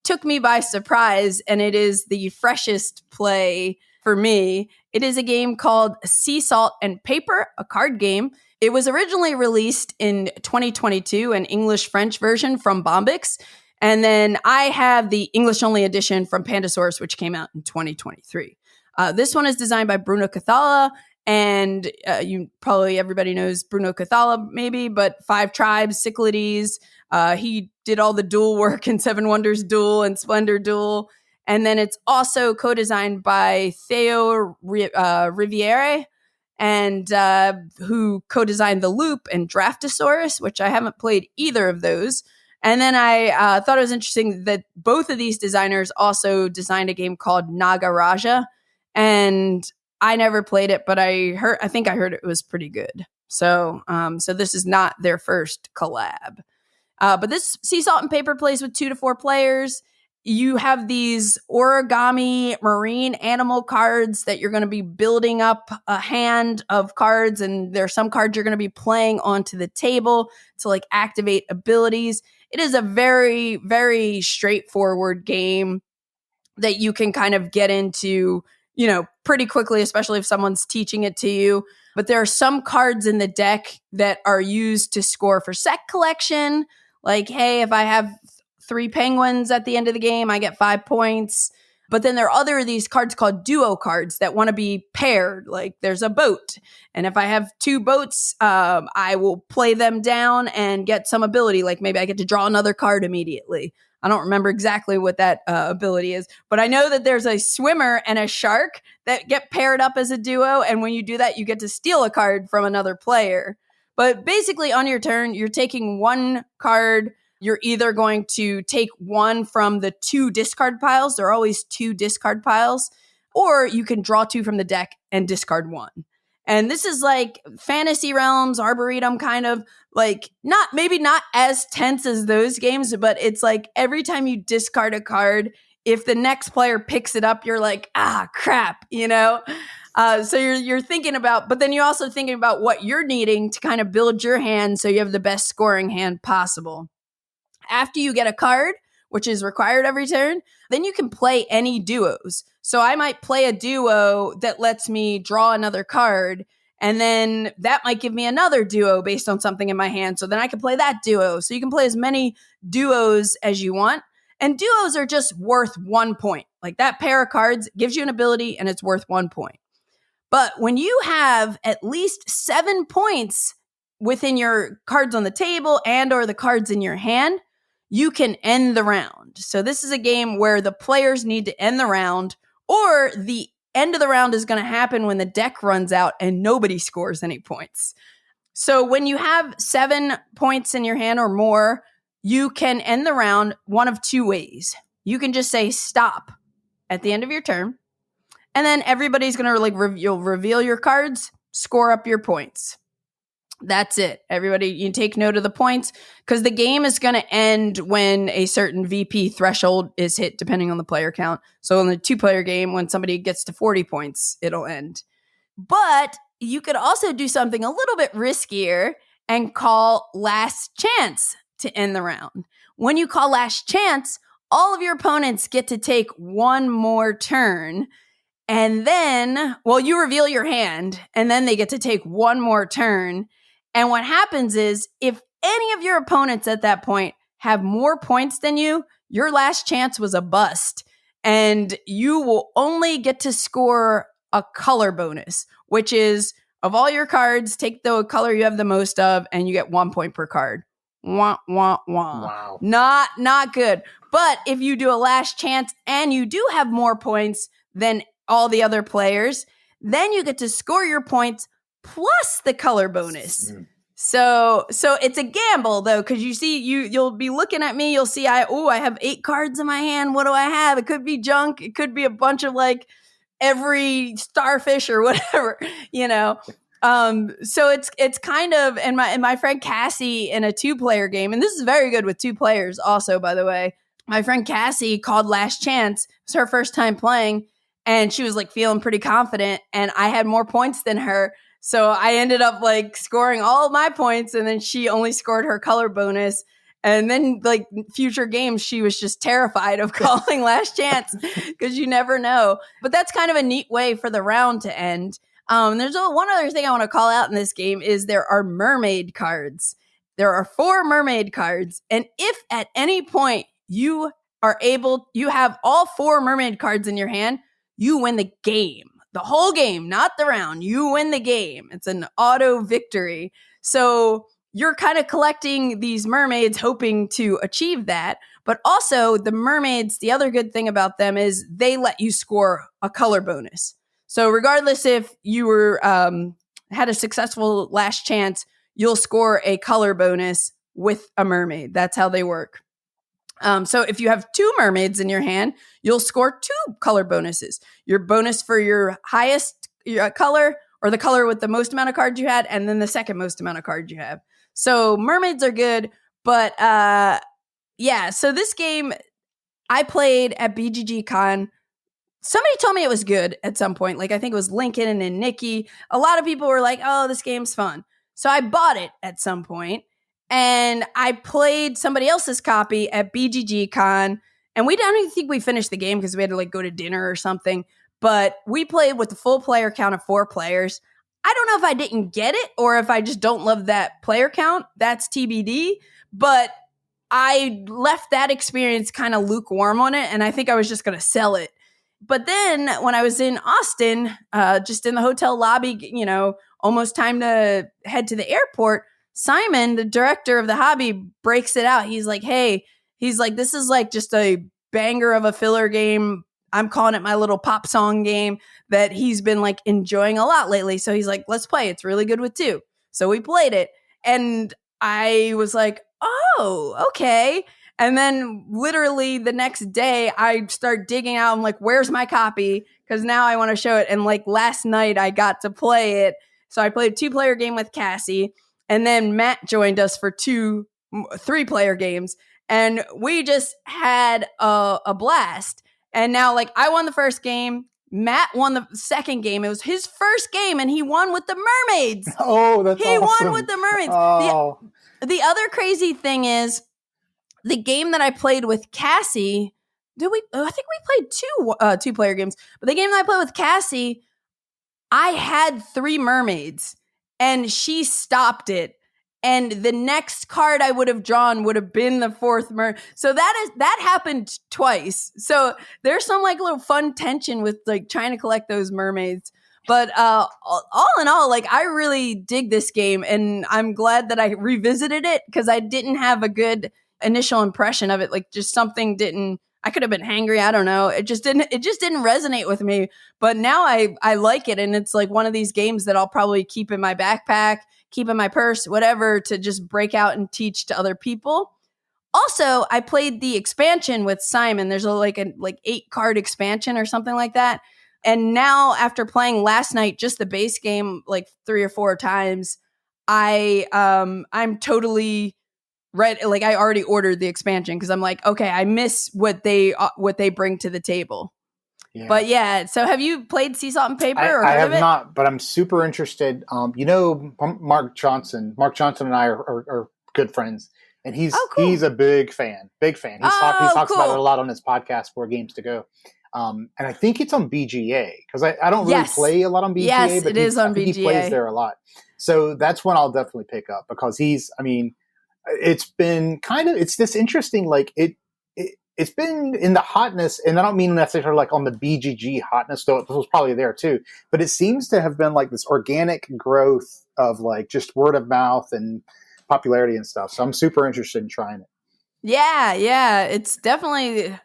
took me by surprise, and it is the freshest play for me. It is a game called Sea Salt and Paper, a card game. It was originally released in 2022, an English-French version from Bombix. And then I have the English-only edition from Pandasaurus, which came out in 2023. This one is designed by Bruno Cathala, and everybody knows Bruno Cathala maybe, but 5 Tribes, Cyclades. He did all the duel work in Seven Wonders Duel and Splendor Duel. And then it's also co-designed by Theo Riviere, and who co-designed The Loop and Draftosaurus, which I haven't played either of those. And then I thought it was interesting that both of these designers also designed a game called Nagaraja. And I never played it, but I think I heard it was pretty good. So this is not their first collab. But this Sea Salt and Paper plays with 2 to 4 players. You have these origami marine animal cards that you're going to be building up a hand of cards. And there are some cards you're going to be playing onto the table to like activate abilities. It is a very, very straightforward game that you can kind of get into, pretty quickly, especially if someone's teaching it to you. But there are some cards in the deck that are used to score for set collection. Like, hey, if I have 3 penguins at the end of the game, I get 5 points. But then there are other of these cards called duo cards that want to be paired. Like there's a boat. And if I have 2 boats, I will play them down and get some ability. Like maybe I get to draw another card immediately. I don't remember exactly what that ability is, but I know that there's a swimmer and a shark that get paired up as a duo. And when you do that, you get to steal a card from another player. But basically on your turn, you're taking 1 card. You're either going to take 1 from the 2 discard piles. There are always 2 discard piles. Or you can draw 2 from the deck and discard 1. And this is like Fantasy Realms, Arboretum kind of like maybe not as tense as those games, but it's like every time you discard a card, if the next player picks it up, you're like, crap, So you're thinking about, but then you're also thinking about what you're needing to kind of build your hand so you have the best scoring hand possible. After you get a card, which is required every turn, then you can play any duos. So I might play a duo that lets me draw another card, and then that might give me another duo based on something in my hand. So then I can play that duo. So you can play as many duos as you want. And duos are just worth 1 point. Like that pair of cards gives you an ability and it's worth 1 point. But when you have at least 7 points within your cards on the table and or the cards in your hand, you can end the round. So this is a game where the players need to end the round, or the end of the round is going to happen when the deck runs out and nobody scores any points. So when you have 7 points in your hand or more, you can end the round one of 2 ways. You can just say stop at the end of your turn, and then everybody's going to you'll reveal your cards, score up your points. That's it. Everybody, you take note of the points because the game is going to end when a certain VP threshold is hit, depending on the player count. So in the 2-player game, when somebody gets to 40 points, it'll end. But you could also do something a little bit riskier and call last chance to end the round. When you call last chance, all of your opponents get to take 1 more turn. And then, you reveal your hand, and then they get to take 1 more turn. And what happens is, if any of your opponents at that point have more points than you, your last chance was a bust. And you will only get to score a color bonus, which is, of all your cards, take the color you have the most of, and you get 1 point per card. Wah, wah, wah. Wow. Not good. But if you do a last chance and you do have more points than all the other players, then you get to score your points plus the color bonus. So it's a gamble though, because you'll be looking at me, you'll see I have 8 cards in my hand. What do I have? It could be junk. It could be a bunch of like every starfish or whatever, you know. So it's kind of, and my friend Cassie in a 2-player game, and this is very good with 2 players also, by the way. My friend Cassie called Last Chance. It was her first time playing, and she was like feeling pretty confident, and I had more points than her. So I ended up like scoring all of my points, and then she only scored her color bonus. And then like future games, she was just terrified of calling Last Chance because you never know. But that's kind of a neat way for the round to end. There's one other thing I want to call out in this game is there are mermaid cards. There are 4 mermaid cards. And if at any point you have all 4 mermaid cards in your hand, you win the game. The whole game, not the round. You win the game. It's an auto victory. So you're kind of collecting these mermaids hoping to achieve that. But also the mermaids, the other good thing about them is they let you score a color bonus. So regardless if you were had a successful last chance, you'll score a color bonus with a mermaid. That's how they work. So if you have 2 mermaids in your hand, you'll score 2 color bonuses. Your bonus for your highest color, or the color with the most amount of cards you had, and then the second most amount of cards you have. So mermaids are good, but yeah. So this game I played at BGG Con. Somebody told me it was good at some point. Like I think it was Lincoln and Nikki. A lot of people were like, "Oh, this game's fun." So I bought it at some point. And I played somebody else's copy at BGG Con, and I don't even think we finished the game because we had to like go to dinner or something. But we played with the full player count of 4 players. I don't know if I didn't get it or if I just don't love that player count. That's TBD. But I left that experience kind of lukewarm on it, and I think I was just going to sell it. But then when I was in Austin, just in the hotel lobby, you know, almost time to head to the airport, Simon, the director of the hobby, breaks it out. He's like, hey, this is like just a banger of a filler game. I'm calling it my little pop song game that he's been like enjoying a lot lately. So he's like, let's play. It's really good with 2. So we played it. And I was like, oh, okay. And then literally the next day I start digging out. I'm like, where's my copy? Because now I want to show it. And like last night I got to play it. So I played a 2-player game with Cassie. And then Matt joined us for 2 3-player games. And we just had a blast. And now, like, I won the first game. Matt won the second game. It was his first game, and he won with the mermaids. Oh, that's awesome. He won with the mermaids. Oh. The other crazy thing is the game that I played with Cassie. I think we played 2 2-player games. But the game that I played with Cassie, I had 3 mermaids. And she stopped it. And the next card I would have drawn would have been the 4th mermaid. So that happened twice. So there's some like little fun tension with like trying to collect those mermaids. But all in all, like I really dig this game, and I'm glad that I revisited it because I didn't have a good initial impression of it. Like just something didn't. I could have been hangry. I don't know. It just didn't resonate with me. But now I like it. And it's like one of these games that I'll probably keep in my backpack, keep in my purse, whatever, to just break out and teach to other people. Also, I played the expansion with Simon. There's a 8 card expansion or something like that. And now after playing last night, just the base game, like 3 or 4 times, I'm totally right, like I already ordered the expansion because I'm like, okay, I miss what they bring to the table. Yeah. But yeah, so have you played Sea Salt and Paper? I have not, but I'm super interested. You know, Mark Johnson. Mark Johnson and I are good friends, and he's a big fan. He talks about it a lot on his podcast, 4 Games to Go. And I think it's on BGA because I don't really play a lot on BGA. Yes, but it is on BGA. He plays there a lot, so that's one I'll definitely pick up because it's been it's this interesting, like it's been in the hotness, and I don't mean necessarily like on the BGG hotness, though it was probably there too, but it seems to have been like this organic growth of like just word of mouth and popularity and stuff. So I'm super interested in trying it. Yeah, it's definitely,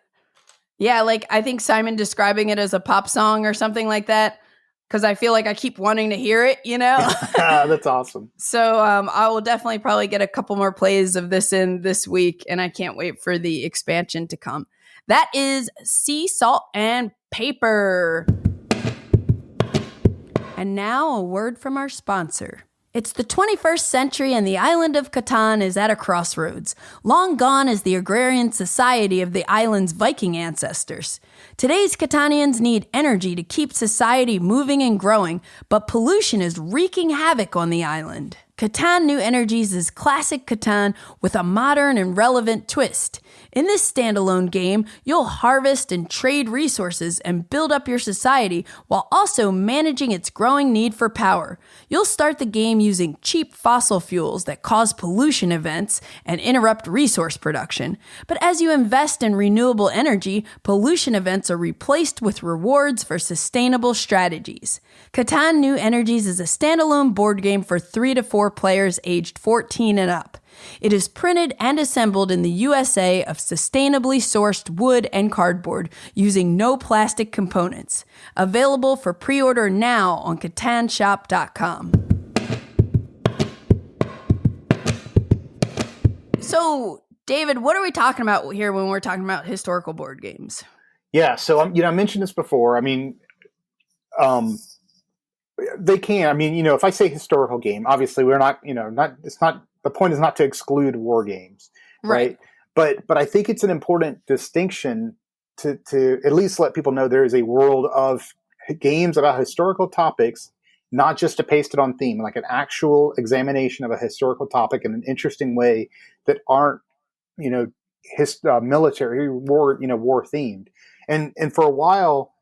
like I think Simon describing it as a pop song or something like that, because I feel like I keep wanting to hear it, That's awesome. So I will definitely probably get a couple more plays of this in this week, and I can't wait for the expansion to come. That is Sea Salt and Paper. And now a word from our sponsor. It's the 21st century and the island of Catan is at a crossroads. Long gone is the agrarian society of the island's Viking ancestors. Today's Catanians need energy to keep society moving and growing, but pollution is wreaking havoc on the island. Catan New Energies is classic Catan with a modern and relevant twist. In this standalone game, you'll harvest and trade resources and build up your society while also managing its growing need for power. You'll start the game using cheap fossil fuels that cause pollution events and interrupt resource production. But as you invest in renewable energy, pollution events are replaced with rewards for sustainable strategies. Catan New Energies is a standalone board game for 3 to 4 players aged 14 and up. It is printed and assembled in the USA of sustainably sourced wood and cardboard using no plastic components. Available for pre-order now on CatanShop.com. So, David, what are we talking about here when we're talking about historical board games? Yeah, so I mentioned this before. I mean, they can. I mean, if I say historical game, obviously we're not. It's not. The point is not to exclude war games, right? But I think it's an important distinction to at least let people know there is a world of games about historical topics, not just to paste it on theme, like an actual examination of a historical topic in an interesting way that aren't, military war, war themed. And for a while,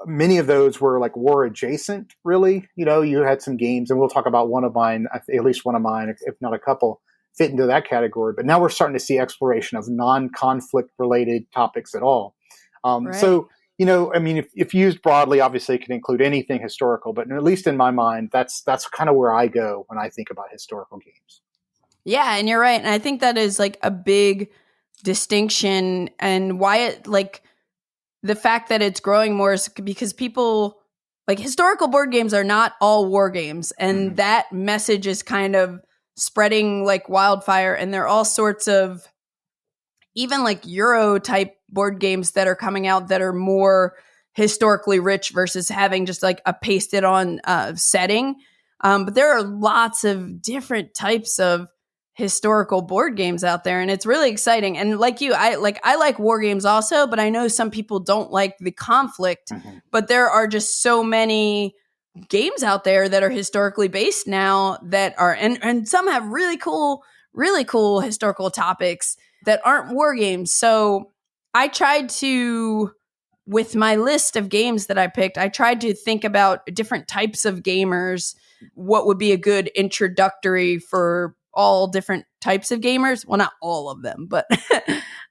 many of those were like war adjacent, really. You had some games, and we'll talk about one of mine, at least one of mine, if not a couple, fit into that category. But now we're starting to see exploration of non-conflict related topics at all. So, if used broadly, obviously it can include anything historical, but at least in my mind, that's kind of where I go when I think about historical games. Yeah, and you're right. And I think that is like a big distinction, and why it the fact that it's growing more is because people historical board games are not all war games, and that message is kind of spreading like wildfire. And there are all sorts of even like Euro type board games that are coming out that are more historically rich versus having just like a pasted on setting. But there are lots of different types of historical board games out there, and it's really exciting. And like you, I like war games also, but I know some people don't like the conflict. But there are just so many games out there that are historically based now that are and some have really cool historical topics that aren't war games. So I tried to, with my list of games that I picked, I tried to think about different types of gamers, what would be a good introductory for all different types of gamers. Well, not all of them, but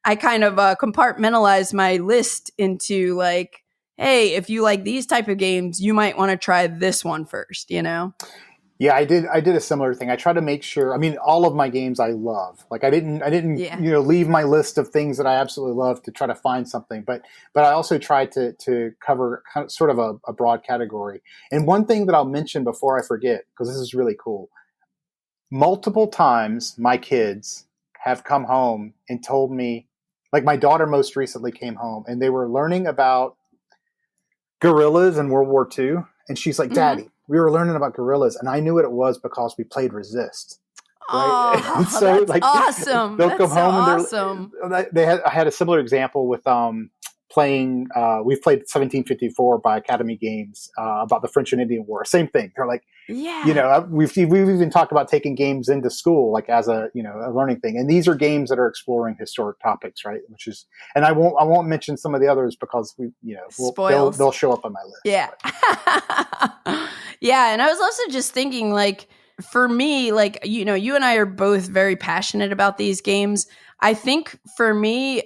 I kind of compartmentalized my list into like, hey, if you like these type of games, you might want to try this one first, Yeah, I did a similar thing. I try to make sure, all of my games I love. Like I didn't leave my list of things that I absolutely love to try to find something, but I also tried to cover kind of sort of a broad category. And one thing that I'll mention before I forget, because this is really cool. Multiple times my kids have come home and told me, like my daughter most recently came home and they were learning about guerrillas in World War II. And she's like, Daddy, we were learning about guerrillas, and I knew what it was because we played Resist. Right? Oh, so, that's awesome. They'll come home and awesome. I had a similar example with playing. We've played 1754 by Academy Games about the French and Indian War. Same thing. They're like, we've even talked about taking games into school, like as a learning thing. And these are games that are exploring historic topics, right? Which is, and I won't mention some of the others because they'll show up on my list. Yeah. Yeah. And I was also just thinking, like, for me, like, you and I are both very passionate about these games. I think for me,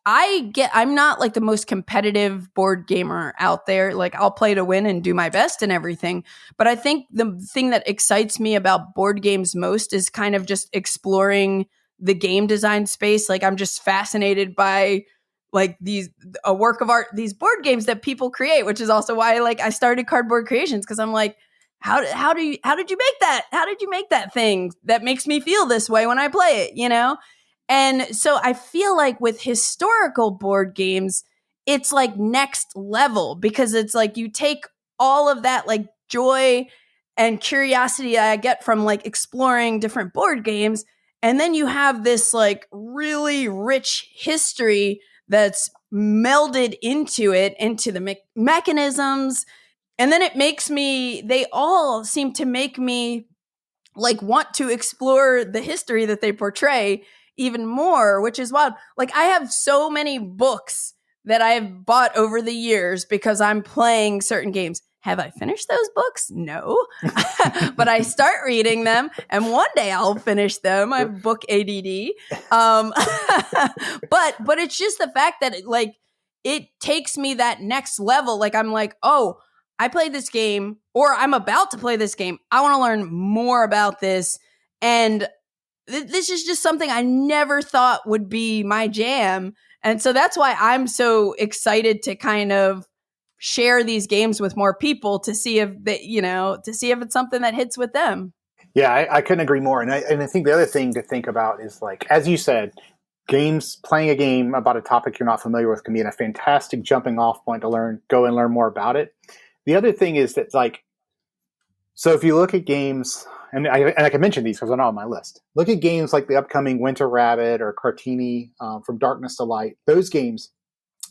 I'm not like the most competitive board gamer out there. Like I'll play to win and do my best and everything. But I think the thing that excites me about board games most is kind of just exploring the game design space. Like I'm just fascinated by like a work of art, these board games that people create, which is also why like I started Cardboard Creations, because I'm like, how did you make that? How did you make that thing that makes me feel this way when I play it, you know? And so I feel like with historical board games, it's like next level, because it's like you take all of that like joy and curiosity I get from like exploring different board games, and then you have this like really rich history that's melded into the mechanisms. And then they all seem to make me like want to explore the history that they portray even more, which is wild. Like I have so many books that I've bought over the years because I'm playing certain games. Have I finished those books? No, but I start reading them, and one day I'll finish them. I have book ADD. But it's just the fact that it takes me that next level. Like I'm like, oh, I played this game, or I'm about to play this game. I want to learn more about this. And this is just something I never thought would be my jam. And so that's why I'm so excited to kind of share these games with more people to see if it's something that hits with them. Yeah, I couldn't agree more. And I think the other thing to think about is, like, as you said, playing a game about a topic you're not familiar with can be a fantastic jumping off point to go and learn more about it. The other thing is that, like, so if you look at games, and I can mention these because they're not on my list. Look at games like the upcoming Winter Rabbit or Cartini, From Darkness to Light. Those games,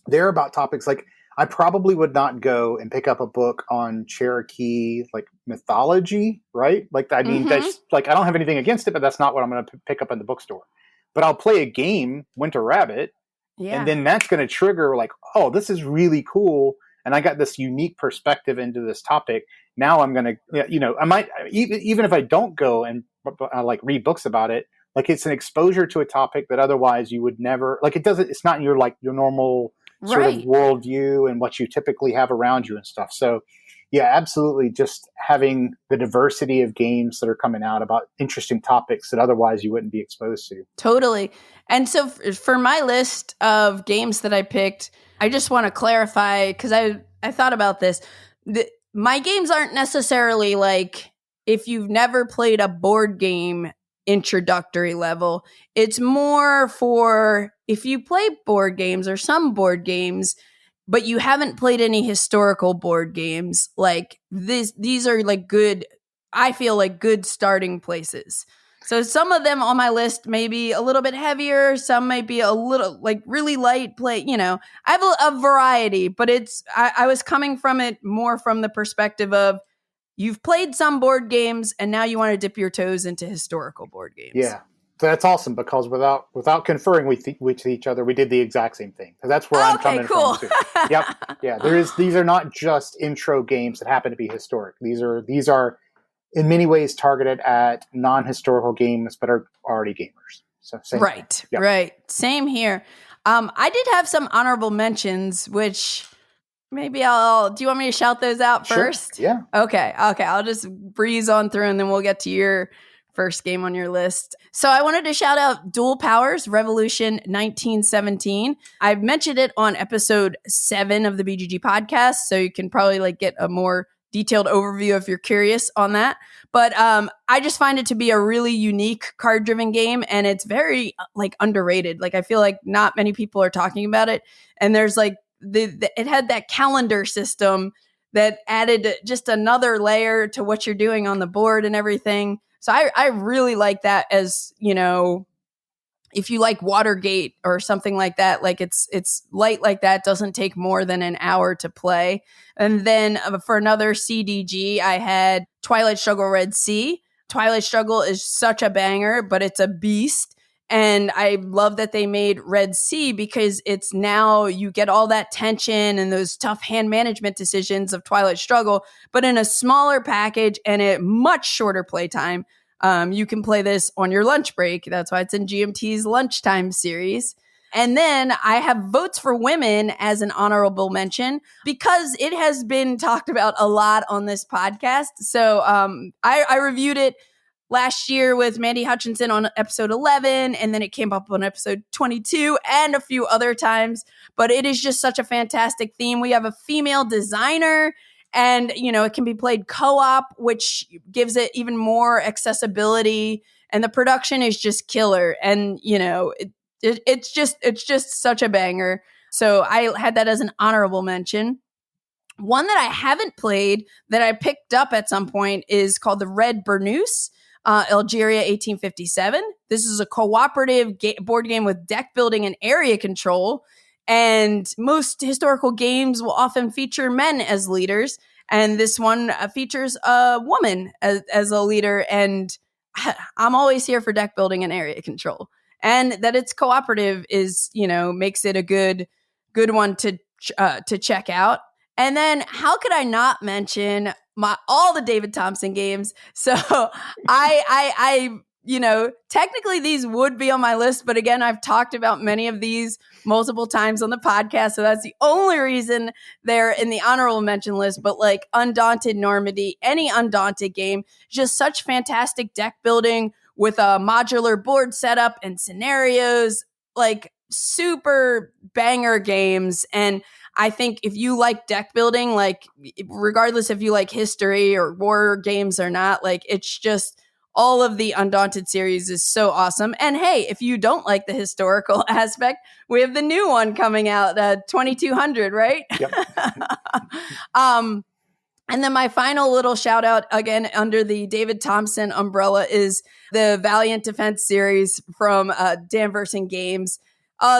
they're about topics like, I probably would not go and pick up a book on Cherokee like mythology, right? Like, I mean, that's like, I don't have anything against it, but that's not what I'm going to pick up in the bookstore. But I'll play a game, Winter Rabbit, and then that's going to trigger like, oh, this is really cool. And I got this unique perspective into this topic. Now I'm going to, I might, even if I don't go and like read books about it, like it's an exposure to a topic that otherwise you would never, like it's not in your normal sort of worldview and what you typically have around you and stuff. So yeah, absolutely. Just having the diversity of games that are coming out about interesting topics that otherwise you wouldn't be exposed to. Totally. And so for my list of games that I picked, I just want to clarify, because I thought about this. My games aren't necessarily like, if you've never played a board game, introductory level. It's more for if you play board games or some board games, but you haven't played any historical board games. Like these are like good, I feel like good starting places. So some of them on my list may be a little bit heavier. Some may be a little like really light play. I have a variety, but I was coming from it more from the perspective of, you've played some board games and now you want to dip your toes into historical board games. Yeah. That's awesome, because without conferring with each other, we did the exact same thing. Because that's where I'm coming from too. Yep. Yeah. These are not just intro games that happen to be historic. These are in many ways targeted at non-historical games, but are already gamers. So same right. thing. Yep. Right. Same here. I did have some honorable mentions, which maybe do you want me to shout those out first? Sure. Yeah. Okay. I'll just breeze on through and then we'll get to your first game on your list. So I wanted to shout out Dual Powers Revolution 1917. I've mentioned it on episode 7 of the BGG podcast, so you can probably like get a more detailed overview if you're curious on that. But I just find it to be a really unique card-driven game, and it's very like underrated. Like I feel like not many people are talking about it, and there's like it had that calendar system that added just another layer to what you're doing on the board and everything. So I really like that, as, if you like Watergate or something like that, like it's light like that, doesn't take more than an hour to play. And then for another CDG, I had Twilight Struggle Red Sea. Twilight Struggle is such a banger, but it's a beast. And I love that they made Red Sea, because it's now you get all that tension and those tough hand management decisions of Twilight Struggle, but in a smaller package and a much shorter playtime. You can play this on your lunch break. That's why it's in GMT's lunchtime series. And then I have votes for women as an honorable mention because it has been talked about a lot on this podcast. So I reviewed it last year with Mandy Hutchinson on episode 11, and then it came up on episode 22 and a few other times. But it is just such a fantastic theme. We have a female designer, and, it can be played co-op, which gives it even more accessibility. And the production is just killer. And, it's just such a banger. So I had that as an honorable mention. One that I haven't played that I picked up at some point is called the Red Burnoose, Algeria 1857. This is a cooperative board game with deck building and area control. And most historical games will often feature men as leaders. And this one features a woman as a leader. And I'm always here for deck building and area control. And that it's cooperative is, makes it a good one to check out. And then how could I not mention all the David Thompson games? So I technically these would be on my list, but again, I've talked about many of these multiple times on the podcast, so that's the only reason they're in the honorable mention list. But like Undaunted, Normandy, any Undaunted game, just such fantastic deck building with a modular board setup and scenarios, like super banger games. And I think if you like deck building, like regardless if you like history or war games or not, like it's just all of the Undaunted series is so awesome. And hey, if you don't like the historical aspect, we have the new one coming out, 2200, right? Yep. And then my final little shout out, again, under the David Thompson umbrella, is the Valiant Defense series from Danverson Games.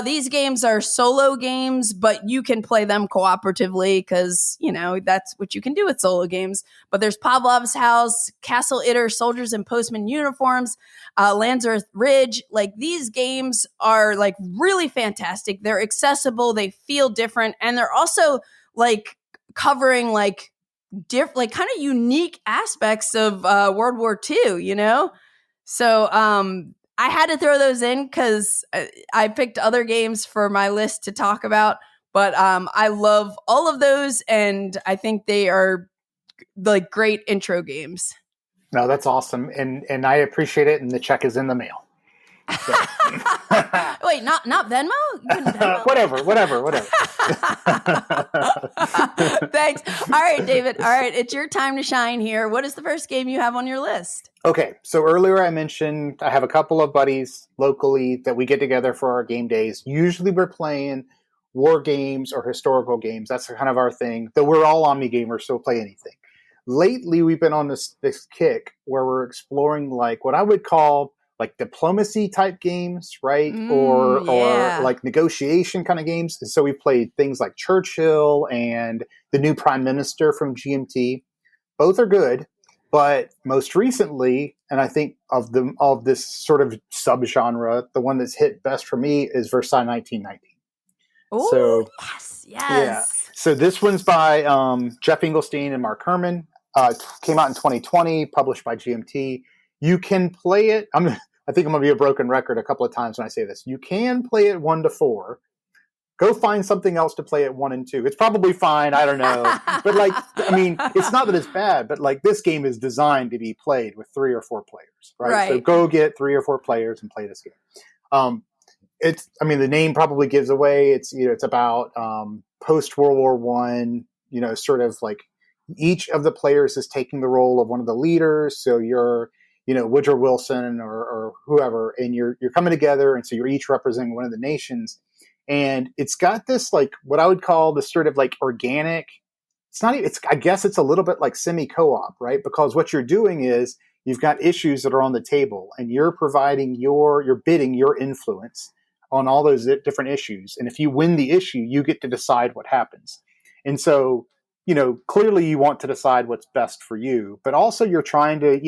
These games are solo games, but you can play them cooperatively because, that's what you can do with solo games. But there's Pavlov's House, Castle Itter, Soldiers in Postman Uniforms, Landsworth Ridge. Like, these games are like really fantastic. They're accessible. They feel different. And they're also like covering like kind of unique aspects of World War II, So, I had to throw those in because I picked other games for my list to talk about, but I love all of those, and I think they are like great intro games. No, that's awesome, and I appreciate it, and the check is in the mail. So. Wait, not Venmo? Venmo? Whatever. Thanks. All right, David. All right, it's your time to shine here. What is the first game you have on your list? Okay, so earlier I mentioned I have a couple of buddies locally that we get together for our game days. Usually we're playing war games or historical games. That's kind of our thing. Though we're all Omni gamers, so we'll play anything. Lately, we've been on this kick where we're exploring like what I would call like diplomacy type games, right? Or like negotiation kind of games. And so we played things like Churchill and the new Prime Minister from GMT. Both are good, but most recently, and I think of this sort of subgenre, the one that's hit best for me is Versailles 1919. Oh, so, yes. Yeah. So this one's by Jeff Engelstein and Mark Herman. Came out in 2020, published by GMT. You can play it. I think I'm going to be a broken record a couple of times when I say this. You can play it 1 to 4. Go find something else to play at 1 and 2. It's probably fine. I don't know. But it's not that it's bad, but like this game is designed to be played with 3 or 4 players, right? So go get 3 or 4 players and play this game. The name probably gives away. It's about post World War I. Sort of like each of the players is taking the role of one of the leaders. So you're Woodrow Wilson or whoever, and you're coming together, and so you're each representing one of the nations. And it's got this like what I would call this sort of like organic. I guess it's a little bit like semi co-op, right? Because what you're doing is you've got issues that are on the table, and you're providing you're bidding your influence on all those different issues. And if you win the issue, you get to decide what happens. And so, clearly you want to decide what's best for you, but also you're trying to,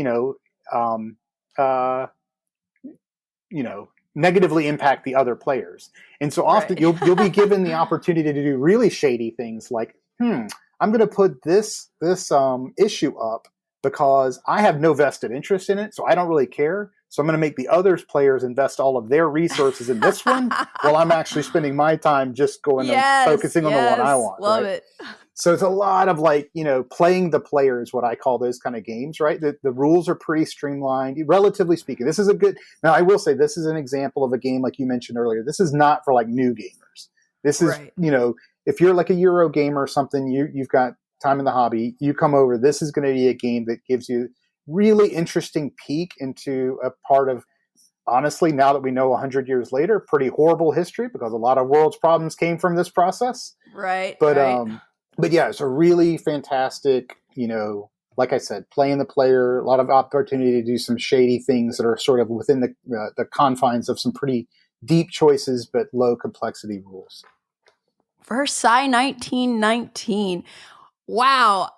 negatively impact the other players. And so often you'll be given the opportunity to do really shady things like, I'm going to put this issue up, because I have no vested interest in it, so I don't really care. So I'm going to make the other players invest all of their resources in this one while I'm actually spending my time just going and focusing on the one I want. Love right? it. So it's a lot of like, playing the player is what I call those kind of games, right? The rules are pretty streamlined, relatively speaking. This is now I will say this is an example of a game like you mentioned earlier. This is not for like new gamers. This is, if you're like a Euro gamer or something, you've got time in the hobby, you come over, this is going to be a game that gives you really interesting peek into a part of, honestly, now that we know 100 years later, pretty horrible history because a lot of world's problems came from this process. Right. But yeah, it's a really fantastic, like I said, playing the player, a lot of opportunity to do some shady things that are sort of within the confines of some pretty deep choices, but low complexity rules. Versailles 1919. Wow.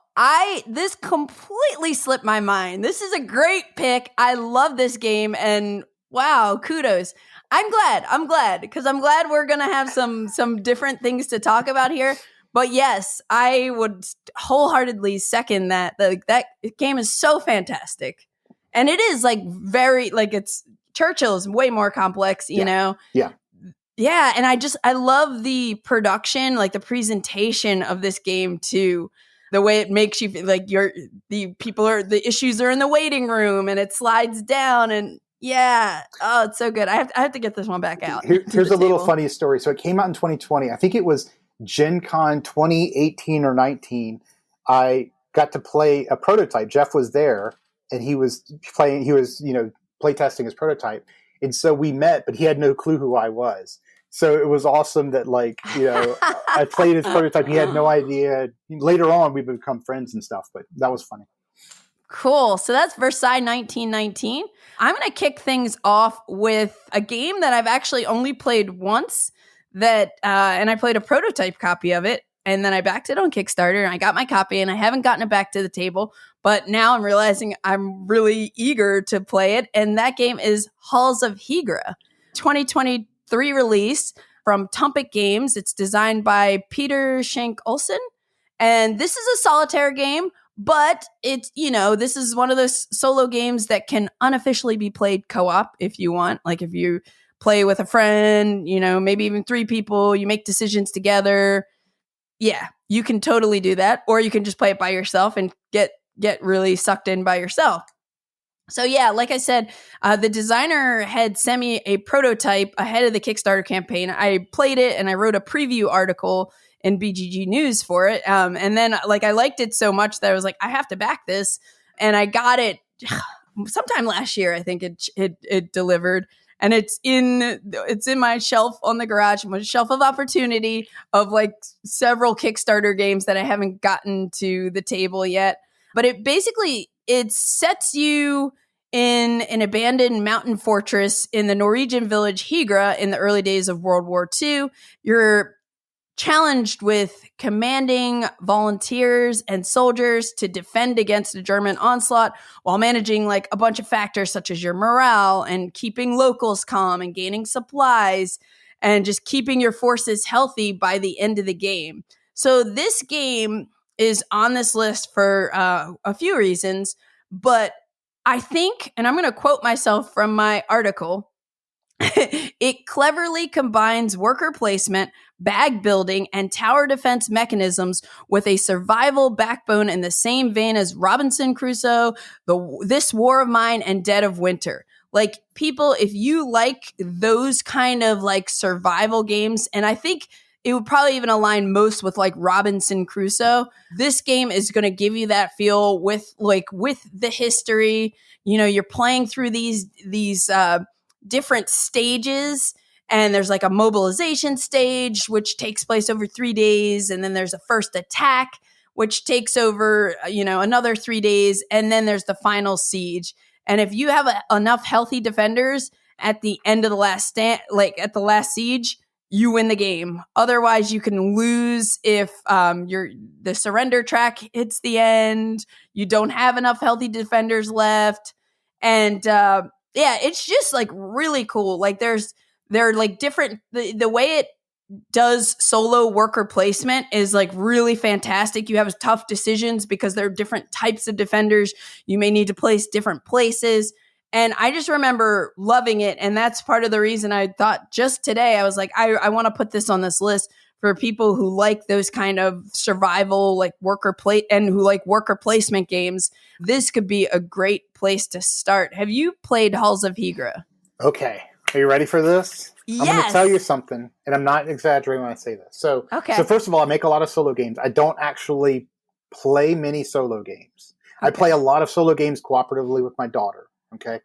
This completely slipped my mind. This is a great pick. I love this game, and wow, kudos. I'm glad because I'm glad we're going to have some different things to talk about here. But yes, I would wholeheartedly second that. That game is so fantastic. And it is like very, like it's Churchill is way more complex, you know? Yeah. Yeah. And I love the production, like the presentation of this game too. The way it makes you feel like the issues are in the waiting room and it slides down and it's so good. I have to get this one back out. Here's a little funny story. So it came out in 2020. I think it was Gen Con 2018 or 19. I got to play a prototype. Jeff was there and he was play testing his prototype. And so we met, but he had no clue who I was. So it was awesome that I played his prototype. He had no idea. Later on, we become friends and stuff, but that was funny. Cool. So that's Versailles 1919. I'm going to kick things off with a game that I've actually only played once and I played a prototype copy of it. And then I backed it on Kickstarter and I got my copy and I haven't gotten it back to the table. But now I'm realizing I'm really eager to play it. And that game is Halls of Hegra, 2023 release from Tumpik Games. It's designed by Peter Schenk Olsen. And this is a solitaire game, but it's, this is one of those solo games that can unofficially be played co-op if you want. Like if you play with a friend, maybe even 3 people, you make decisions together. Yeah, you can totally do that. Or you can just play it by yourself and get really sucked in by yourself. So yeah, like I said, the designer had sent me a prototype ahead of the Kickstarter campaign. I played it and I wrote a preview article in BGG News for it. And then I liked it so much that I was like, I have to back this. And I got it sometime last year. I think it delivered. And it's in my shelf on the garage, my shelf of opportunity of several Kickstarter games that I haven't gotten to the table yet. But it sets you in an abandoned mountain fortress in the Norwegian village Hegra in the early days of World War II. You're challenged with commanding volunteers and soldiers to defend against a German onslaught while managing a bunch of factors such as your morale and keeping locals calm and gaining supplies and just keeping your forces healthy by the end of the game. So this game is on this list for a few reasons, but I think, and I'm going to quote myself from my article, it cleverly combines worker placement, bag building, and tower defense mechanisms with a survival backbone in the same vein as Robinson Crusoe, This War of Mine, and Dead of Winter. People, if you like those kind of survival games, and I think it would probably even align most with Robinson Crusoe, this game is going to give you that feel with the history. You're playing through these different stages, and there's a mobilization stage which takes place over 3 days, and then there's a first attack which takes over another 3 days, and then there's the final siege. And if you have enough healthy defenders at the end of the last at the last siege, you win the game. Otherwise, you can lose if the surrender track hits the end. You don't have enough healthy defenders left, and it's just really cool. They're different. The way does solo worker placement is like really fantastic. You have tough decisions because there are different types of defenders. You may need to place different places. And I just remember loving it. And that's part of the reason I thought just today, I was like, I want to put this on this list for people who like those kind of survival, like and who like worker placement games. This could be a great place to start. Have you played Halls of Hegra? Okay. Are you ready for this? Yes. I'm going to tell you something, and I'm not exaggerating when I say this. So first of all, I make a lot of solo games. I don't actually play many solo games. Okay. I play a lot of solo games cooperatively with my daughter. Okay.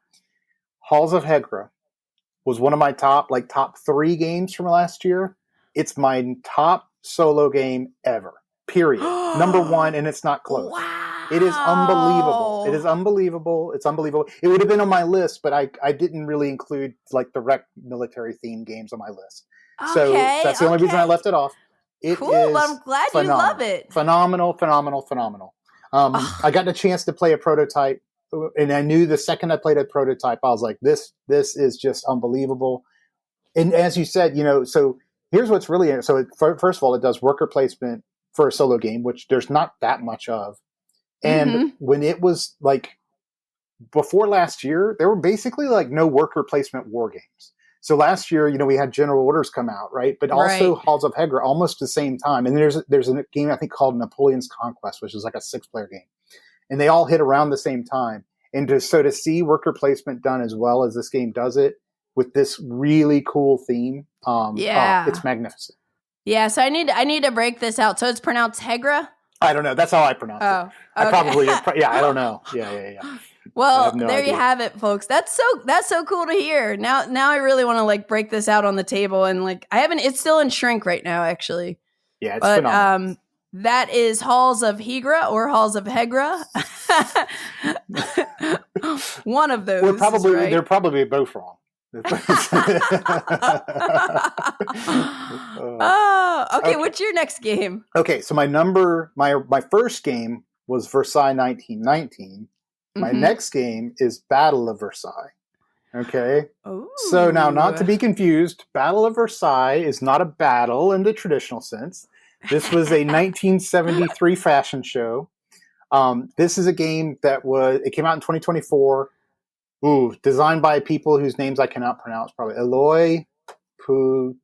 Halls of Hegra was one of my top 3 games from last year. It's my top solo game ever. Period. Number 1, and it's not close. Wow. It is unbelievable. It is unbelievable. It's unbelievable. It would have been on my list, but I didn't really include like direct military themed games on my list. Okay, so that's the only reason I left it off. Cool. I'm glad you love it. Phenomenal. I got the chance to play a prototype, and I knew the second I played a prototype, I was like, this is just unbelievable. And as you said, so here's what's really, so first of all, it does worker placement for a solo game, which there's not that much of. And when it was like before last year, there were basically like no worker placement war games. So last year, we had General Orders come out, right? But also Halls of Hegra almost the same time. And there's a game I think called Napoleon's Conquest, which is like a 6-player game. And they all hit around the same time. And to see worker placement done as well as this game does it with this really cool theme, it's magnificent. Yeah, so I need to break this out. So it's pronounced Hegra? I don't know. That's how I pronounce it. Okay. I probably, I don't know. Yeah. Well, there you have it, folks. That's so cool to hear. Now I really want to like break this out on the table, and like it's still in shrink right now, actually. Yeah, it's phenomenal. That is Halls of Hegra or Halls of Hegra. One of those. They're probably both wrong. Okay. What's your next game? Okay, so my first game was Versailles 1919. My next game is Battle of Versailles. Okay. Ooh. So now, not to be confused, Battle of Versailles is not a battle in the traditional sense. This was a 1973 fashion show. This is a game it came out in 2024. Designed by people whose names I cannot pronounce, probably Eloy Pujayejas,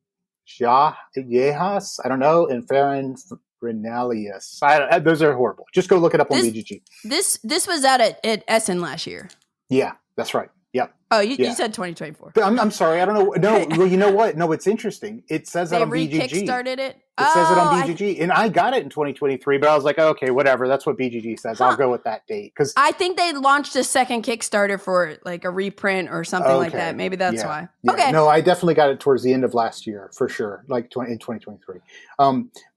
I don't know, and Farron Renalius. Those are horrible. Just go look it up on BGG. This was out at Essen last year. Yeah, that's right. Yep. Oh, you said 2024. I'm sorry. I don't know. No, well, you know what? No, it's interesting. It says it on BGG. They kickstarted it? It says it on BGG. And I got it in 2023, but I was like, okay, whatever. That's what BGG says. I'll go with that date. I think they launched a second Kickstarter for like a reprint or something like that. Maybe that's why. Yeah. Okay. No, I definitely got it towards the end of last year, for sure, like in 2023.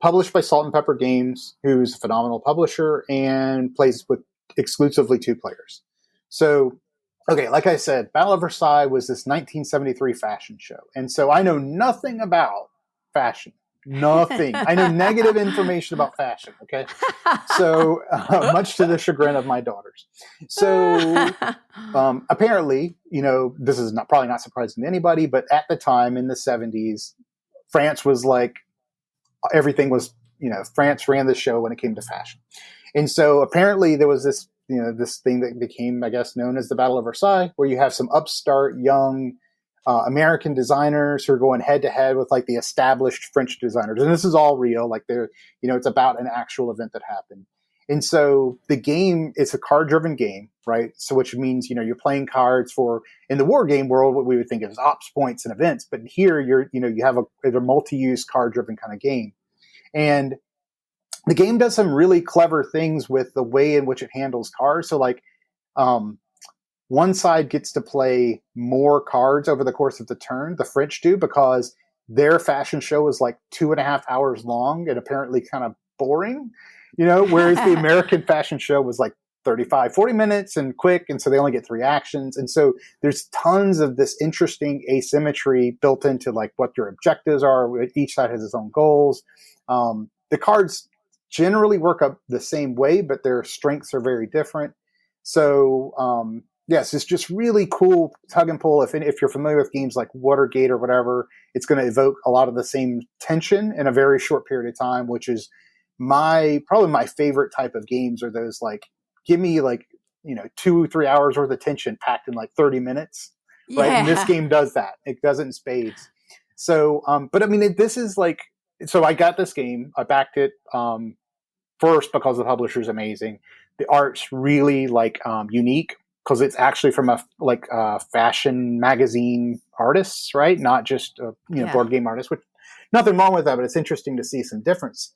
Published by Salt and Pepper Games, who's a phenomenal publisher and plays with exclusively 2 players. So, okay, like I said, Battle of Versailles was this 1973 fashion show. And so I know nothing about fashion. Nothing. I know negative information about fashion, okay? So, much to the chagrin of my daughters. So, apparently, this is probably not surprising to anybody, but at the time in the 70s, France was like, everything was, France ran the show when it came to fashion. And so apparently there was this, this thing that became, I guess, known as the Battle of Versailles, where you have some upstart young American designers who are going head to head with like the established French designers. And this is all real. Like it's about an actual event that happened. And so the game is a card driven game, right? So which means, you're playing cards for, in the war game world, what we would think of as ops points and events. But here you have a multi-use card driven kind of game. And the game does some really clever things with the way in which it handles cards. So like, one side gets to play more cards over the course of the turn. The French do, because their fashion show is like 2.5 hours long and apparently kind of boring, whereas the American fashion show was like 40 minutes and quick. And so they only get 3 actions. And so there's tons of this interesting asymmetry built into like what your objectives are. Each side has its own goals. The cards generally work up the same way, but their strengths are very different. So Yes, it's just really cool tug and pull. If you're familiar with games like Watergate or whatever, it's going to evoke a lot of the same tension in a very short period of time, which is probably my favorite type of games are those like, give me like, 2-3 hours worth of tension packed in like 30 minutes. Right. And this Yeah. game does that. It does it in spades. So, but I mean, this is like, so I got this game, I backed it, first because the publisher's amazing. The art's really like, unique, because it's actually from a fashion magazine artists, right? Not just board game artists. Which nothing wrong with that, but it's interesting to see some difference.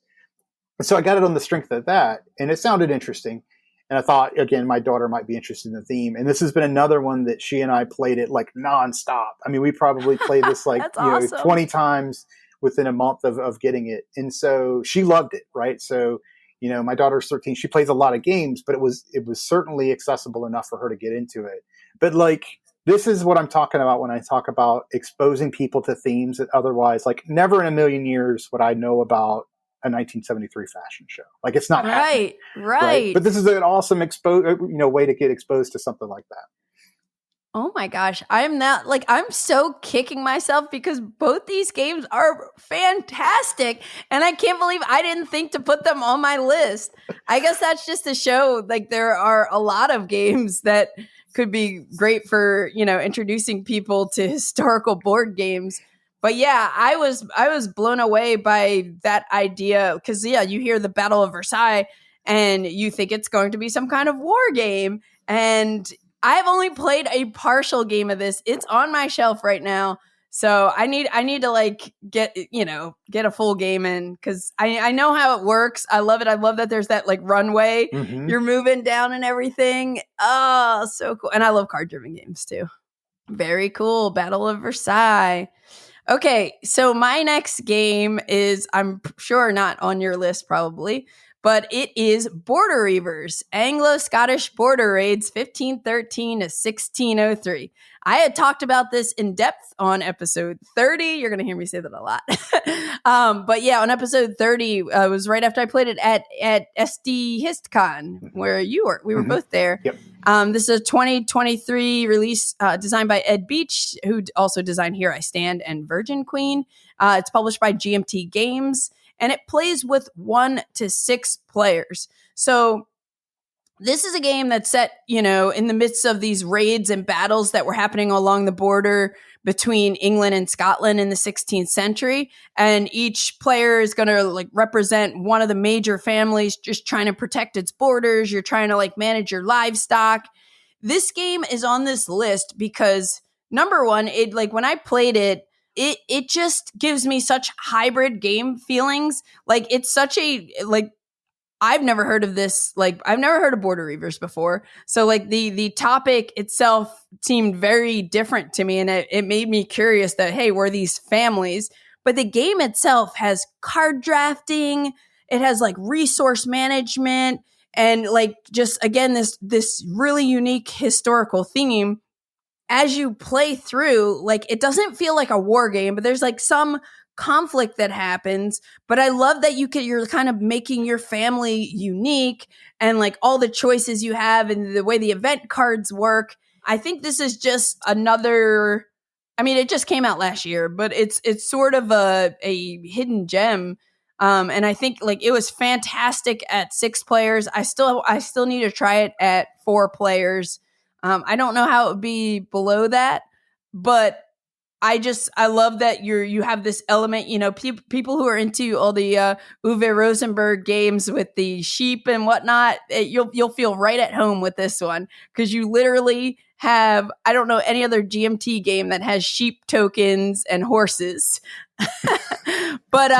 So I got it on the strength of that, and it sounded interesting. And I thought, again, my daughter might be interested in the theme. And this has been another one that she and I played it like nonstop. I mean, we probably played this like That's awesome. 20 times within a month of getting it, and so she loved it, right? So. My daughter's 13. She plays a lot of games, but it was certainly accessible enough for her to get into it. But like, this is what I'm talking about when I talk about exposing people to themes that otherwise, like, never in a million years would I know about a 1973 fashion show. Like, it's not happening. Right. But this is an awesome way to get exposed to something like that. Oh my gosh. I'm so kicking myself because both these games are fantastic. And I can't believe I didn't think to put them on my list. I guess that's just to show like there are a lot of games that could be great for, introducing people to historical board games. But yeah, I was blown away by that idea because, you hear the Battle of Versailles and you think it's going to be some kind of war game. And I've only played a partial game of this. It's on my shelf right now. So I need to like get a full game in because I know how it works. I love it. I love that there's that like runway you're moving down and everything. Oh, so cool. And I love card driven games too. Very cool. Battle of Versailles. Okay, so my next game is, I'm sure not on your list probably, but it is Border Reivers, Anglo-Scottish Border Raids 1513 to 1603. I had talked about this in depth on episode 30. You're going to hear me say that a lot. But yeah, on episode 30, it was right after I played it at SD HistCon, where you were. We were both there. Yep. This is a 2023 release designed by Ed Beach, who also designed Here I Stand and Virgin Queen. It's published by GMT Games, and it plays with 1 to 6 players. So this is a game that's set, in the midst of these raids and battles that were happening along the border between England and Scotland in the 16th century. And each player is going to like represent one of the major families just trying to protect its borders. You're trying to like manage your livestock. This game is on this list because number one, it like when I played it, it just gives me such hybrid game feelings. Like it's such a like I've never heard of this. Like I've never heard of Border Reivers before. So like the topic itself seemed very different to me. And it made me curious that, hey, were these families? But the game itself has card drafting. It has like resource management and like just, again, this really unique historical theme. As you play through, like it doesn't feel like a war game, but there's like some conflict that happens. But I love that you're kind of making your family unique and like all the choices you have and the way the event cards work. I think this is just another, I mean, it just came out last year, but it's sort of a hidden gem. And I think like it was fantastic at 6 players. I still need to try it at 4 players. I don't know how it would be below that, but I love that you have this element, people who are into all the Uwe Rosenberg games with the sheep and whatnot, you'll feel right at home with this one because you literally have, I don't know any other GMT game that has sheep tokens and horses. But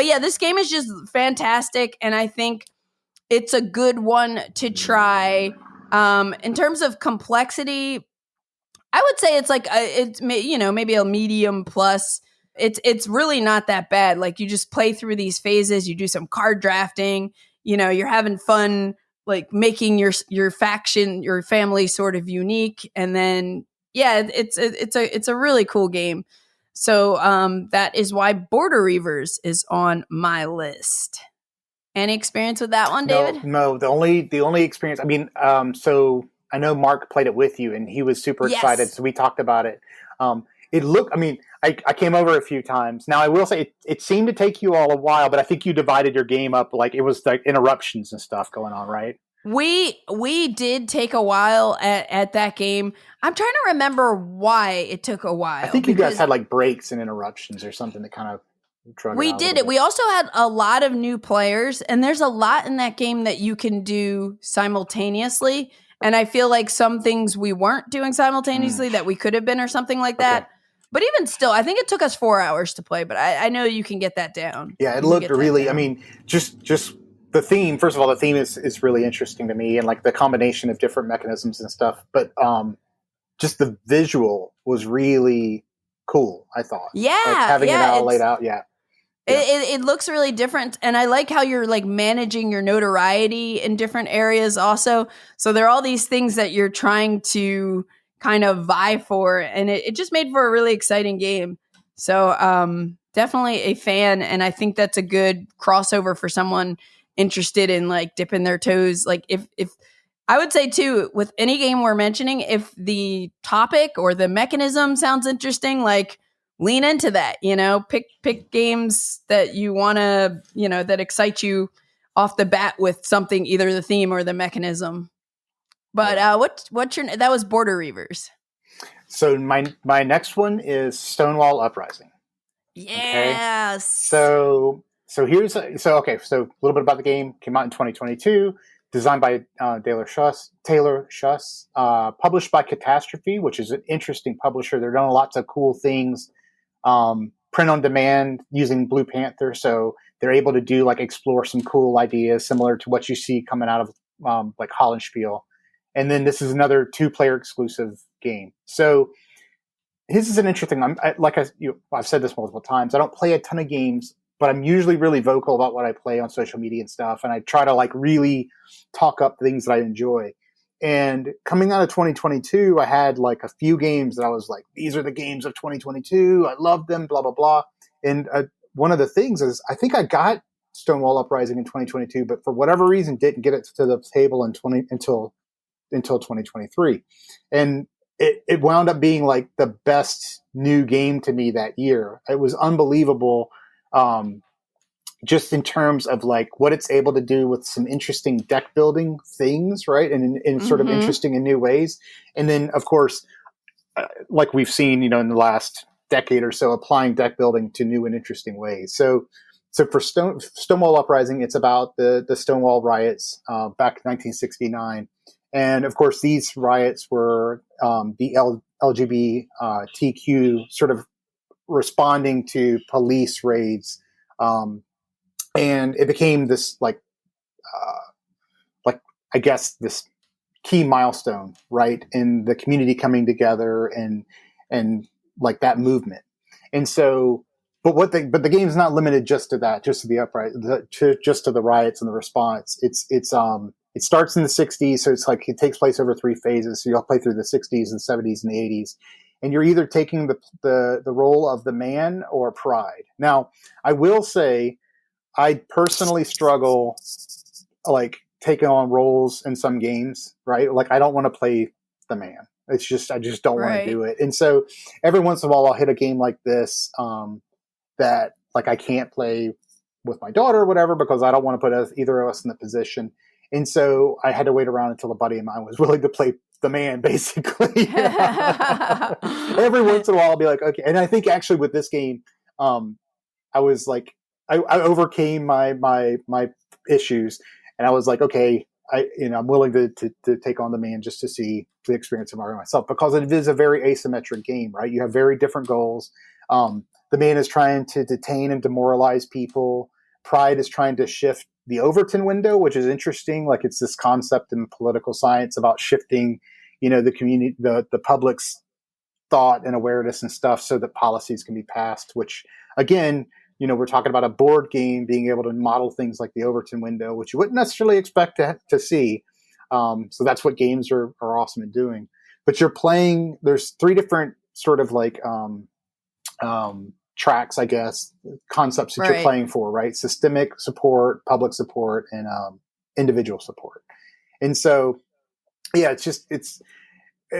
yeah, this game is just fantastic, and I think it's a good one to try. In terms of complexity, I would say it's like it's maybe a medium plus. It's really not that bad. Like you just play through these phases, you do some card drafting, you're having fun, like making your faction, your family sort of unique, and then yeah, it's a really cool game. So that is why Border Reivers is on my list. Any experience with that one, David? No. The only experience. I mean, so I know Mark played it with you, and he was super excited. Yes. So we talked about it. It looked. I mean, I came over a few times. Now I will say it seemed to take you all a while, but I think you divided your game up like it was like interruptions and stuff going on, right? We did take a while at that game. I'm trying to remember why it took a while. I think you guys had like breaks and interruptions or something that kind of drug we it out did a it. little bit. We also had a lot of new players, and there's a lot in that game that you can do simultaneously. And I feel like some things we weren't doing simultaneously that we could have been or something like that. Okay. But even still, I think it took us 4 hours to play, but I know you can get that down. Yeah, it looked really, I mean, just the theme, first of all, the theme is really interesting to me, and like the combination of different mechanisms and stuff. But just the visual was really cool, I thought. Yeah. Like having it all laid out, yeah. It looks really different, and I like how you're like managing your notoriety in different areas also. So there are all these things that you're trying to kind of vie for, and it just made for a really exciting game. So definitely a fan, and I think that's a good crossover for someone interested in like dipping their toes. Like if I would say too, with any game we're mentioning, if the topic or the mechanism sounds interesting, like lean into that, pick games that you want to, that excite you off the bat with something, either the theme or the mechanism. But what's your, that was Border Reivers. So my next one is Stonewall Uprising. Yes. Okay? So here's a little bit about the game. Came out in 2022, designed by Taylor Schuss, published by Catastrophe, which is an interesting publisher. They're doing lots of cool things. Print on demand using Blue Panther, so they're able to do like explore some cool ideas similar to what you see coming out of like Hollenspiel. And then this is another 2-player exclusive game. So this is an interesting. I've said this multiple times. I don't play a ton of games, but I'm usually really vocal about what I play on social media and stuff, and I try to like really talk up things that I enjoy. And coming out of 2022, I had like a few games that I was like, these are the games of 2022. I love them, blah, blah, blah. And one of the things is I think I got Stonewall Uprising in 2022, but for whatever reason, didn't get it to the table until 2023. And it wound up being like the best new game to me that year. It was unbelievable. Just in terms of like what it's able to do with some interesting deck building things, right? And in sort of interesting and new ways. And then of course, like we've seen, in the last decade or so, applying deck building to new and interesting ways. So for Stonewall Uprising, it's about the Stonewall riots back in 1969. And of course, these riots were the LGBTQ sort of responding to police raids. And it became this I guess this key milestone, right, in the community coming together and like that movement. And so, but the game's not limited just to that, just to the just to the riots and the response. It starts in the 60s, so it's like it takes place over 3 phases. So you'll play through the 60s and 70s and 80s. And you're either taking the role of the man or Pride. Now, I will say, I personally struggle like taking on roles in some games, right? Like I don't want to play the man. It's just, I just don't want to do it. And so every once in a while I'll hit a game like this that like I can't play with my daughter or whatever, because I don't want to put either of us in the position. And so I had to wait around until a buddy of mine was willing to play the man, basically. Every once in a while I'll be like, okay. And I think actually with this game, I was like, I overcame my issues, and I was like, okay, I'm willing to take on the man just to see the experience of myself, because it is a very asymmetric game, right? You have very different goals. The man is trying to detain and demoralize people. Pride is trying to shift the Overton window, which is interesting. Like it's this concept in political science about shifting, the community, the public's thought and awareness and stuff, so that policies can be passed. Which again, we're talking about a board game being able to model things like the Overton window, which you wouldn't necessarily expect to see. So that's what games are awesome at doing. But you're playing, there's 3 different sort of like tracks, I guess, concepts that you're playing for, right? Systemic support, public support, and individual support. And so yeah, it's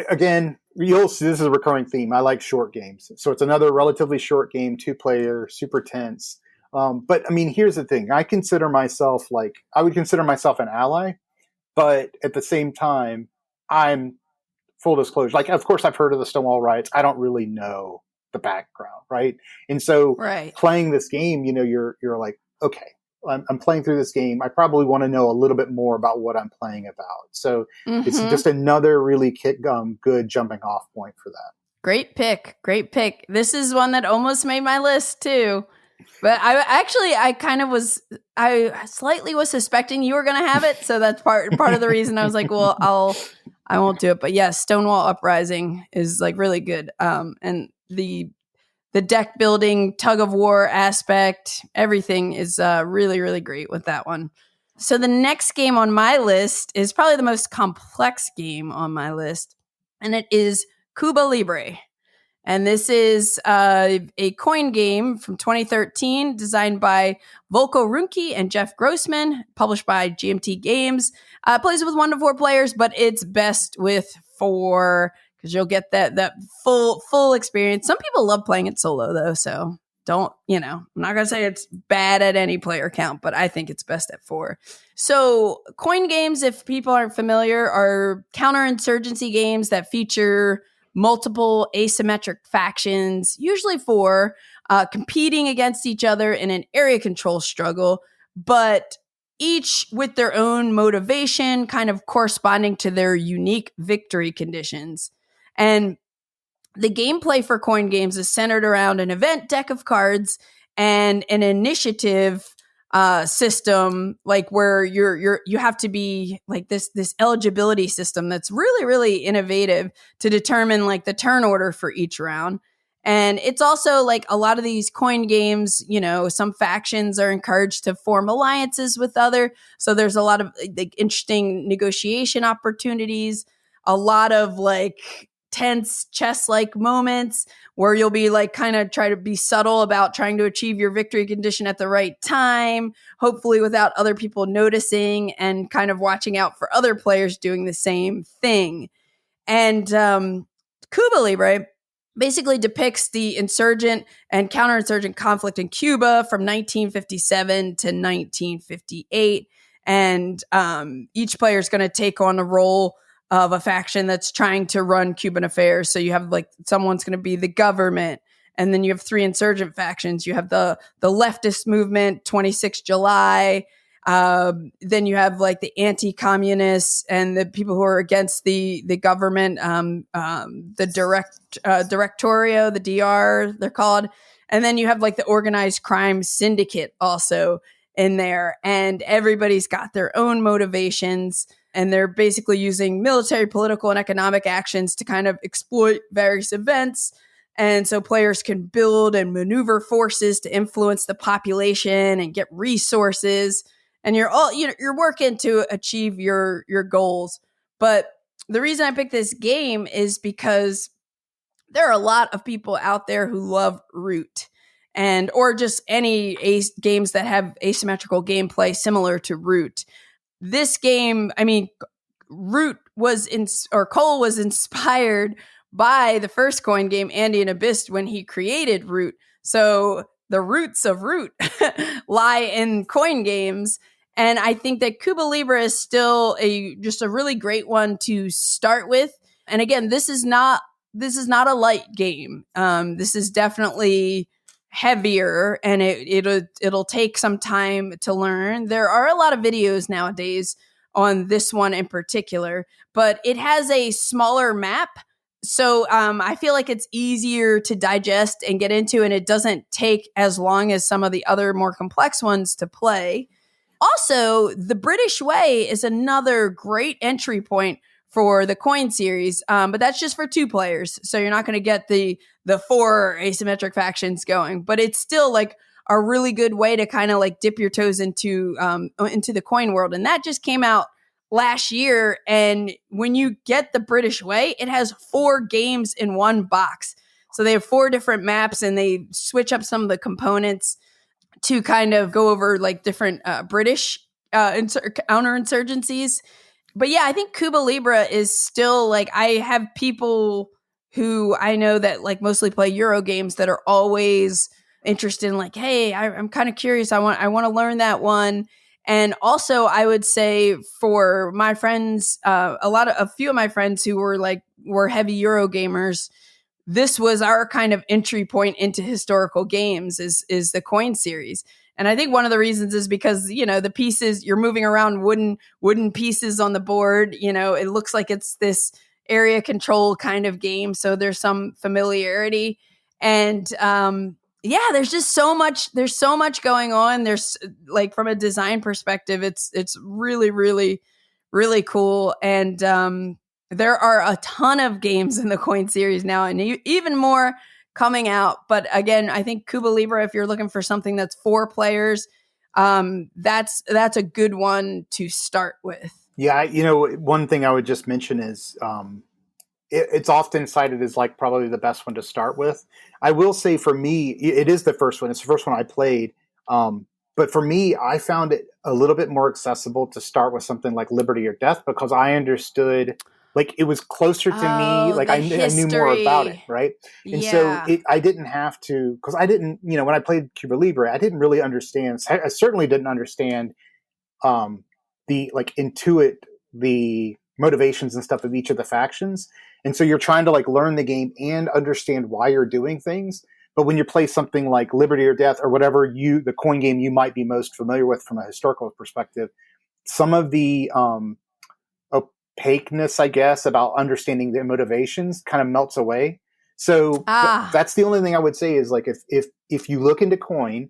again, you'll see this is a recurring theme. I like short games. So it's another relatively short game, 2-player, super tense. But I mean, here's the thing. I would consider myself an ally, but at the same time, I'm full disclosure. Like, of course, I've heard of the Stonewall riots. I don't really know the background, right? And so Right. playing this game, you're like, okay, I'm playing through this game. I probably want to know a little bit more about what I'm playing about. So it's just another really good jumping off point for that. Great pick. This is one that almost made my list too. But I slightly was suspecting you were going to have it. So that's part of the reason I was like, well, I won't do it. But yes, Stonewall Uprising is like really good. And the deck building, tug of war aspect, everything is really, really great with that one. So the next game on my list is probably the most complex game on my list, and it is Cuba Libre. And this is a coin game from 2013 designed by Volko Runke and Jeff Grossman, published by GMT Games. Plays with 1 to 4 players, but it's best with 4 because you'll get that full experience. Some people love playing it solo, though, so I'm not going to say it's bad at any player count, but I think it's best at 4. So coin games, if people aren't familiar, are counterinsurgency games that feature multiple asymmetric factions, usually 4, competing against each other in an area control struggle, but each with their own motivation, kind of corresponding to their unique victory conditions. And the gameplay for coin games is centered around an event deck of cards and an initiative system, like where you have to be like this eligibility system that's really, really innovative to determine like the turn order for each round. And it's also like a lot of these coin games, some factions are encouraged to form alliances with other. So there's a lot of like interesting negotiation opportunities, a lot of like tense chess-like moments where you'll be like kind of try to be subtle about trying to achieve your victory condition at the right time, hopefully without other people noticing, and kind of watching out for other players doing the same thing. And Cuba Libre basically depicts the insurgent and counterinsurgent conflict in Cuba from 1957 to 1958. And each player is going to take on a role of a faction that's trying to run Cuban affairs. So you have like someone's going to be the government, and then you have 3 insurgent factions. You have the leftist movement, 26 July. Then you have like the anti-communists and the people who are against the government, the Directorio, the DR, they're called. And then you have like the organized crime syndicate also in there, and everybody's got their own motivations. And they're basically using military, political, and economic actions to kind of exploit various events. And so players can build and maneuver forces to influence the population and get resources. And you're working to achieve your goals. But the reason I picked this game is because there are a lot of people out there who love Root, or just any games that have asymmetrical gameplay similar to Root. This game, I mean, Cole was inspired by the first coin game, Andy and Abyss, when he created Root. So the roots of Root lie in coin games. And I think that Cuba Libre is still just a really great one to start with. And again, this is not a light game. This is definitely heavier, and it'll take some time to learn. There are a lot of videos nowadays on this one in particular, but it has a smaller map. So I feel like it's easier to digest and get into, and it doesn't take as long as some of the other more complex ones to play. Also, the British Way is another great entry point for the coin series, but that's just for 2 players. So you're not going to get the 4 asymmetric factions going, but it's still like a really good way to kind of like dip your toes into the coin world. And that just came out last year. And when you get the British Way, it has 4 games in one box. So they have 4 different maps, and they switch up some of the components to kind of go over like different British counterinsurgencies. But yeah, I think Cuba Libre is still like, I have people who I know that like mostly play Euro games that are always interested in like, hey, I'm kind of curious. I want to learn that one. And also, I would say for my friends, a few of my friends who were heavy Euro gamers, this was our kind of entry point into historical games is the coin series. And I think one of the reasons is because, the pieces, you're moving around wooden pieces on the board. It looks like it's this area control kind of game. So there's some familiarity. And there's just so much going on. There's like, from a design perspective, it's really, really, really cool. And there are a ton of games in the coin series now, and even more coming out. But again, I think Cuba Libre, if you're looking for something that's 4 players, that's a good one to start with. Yeah, one thing I would just mention is it's often cited as like probably the best one to start with. I will say for me, it is the first one. It's the first one I played. But for me, I found it a little bit more accessible to start with something like Liberty or Death, because I understood, like, it was closer to me. Like I knew more about it, right? And so I didn't have to, because I didn't, when I played Cuba Libre, I didn't really understand. I certainly didn't understand intuit the motivations and stuff of each of the factions. And so you're trying to like learn the game and understand why you're doing things. But when you play something like Liberty or Death or whatever the coin game you might be most familiar with from a historical perspective, some of the opaqueness, I guess, about understanding their motivations kind of melts away. So that's the only thing I would say is like, if you look into coin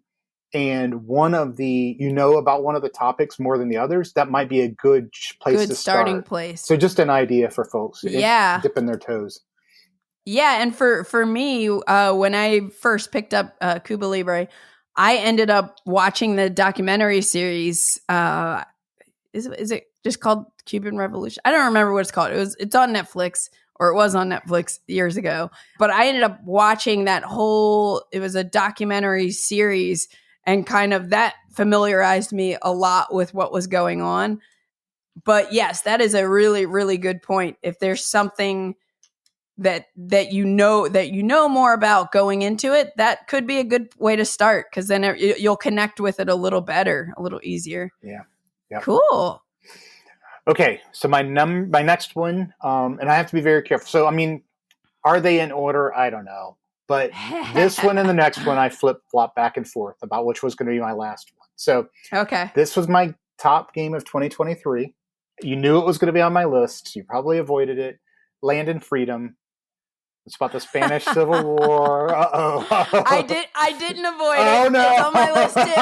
and one of the, about one of the topics more than the others, that might be a good place to starting start. place. So just an idea for folks. Dipping their toes. Yeah, and for me, when I first picked up Cuba Libre, I ended up watching the documentary series. Is it just called Cuban Revolution? I don't remember what it's called. It's on Netflix, or it was on Netflix years ago. But I ended up watching that it was a documentary series, and kind of that familiarized me a lot with what was going on. But yes, that is a really, really good point. If there's something that you know more about going into it, that could be a good way to start, because then you'll connect with it a little better, a little easier. Yeah. Yep. Cool. Okay, so my next one, and I have to be very careful. So, I mean, are they in order? I don't know. But this one and the next one, I flip-flop back and forth about which was going to be my last one. So, okay, this was my top game of 2023. You knew it was going to be on my list. You probably avoided it. Land and Freedom. It's about the Spanish Civil War. Uh-oh. I didn't avoid it. Oh, no. It's on my list too.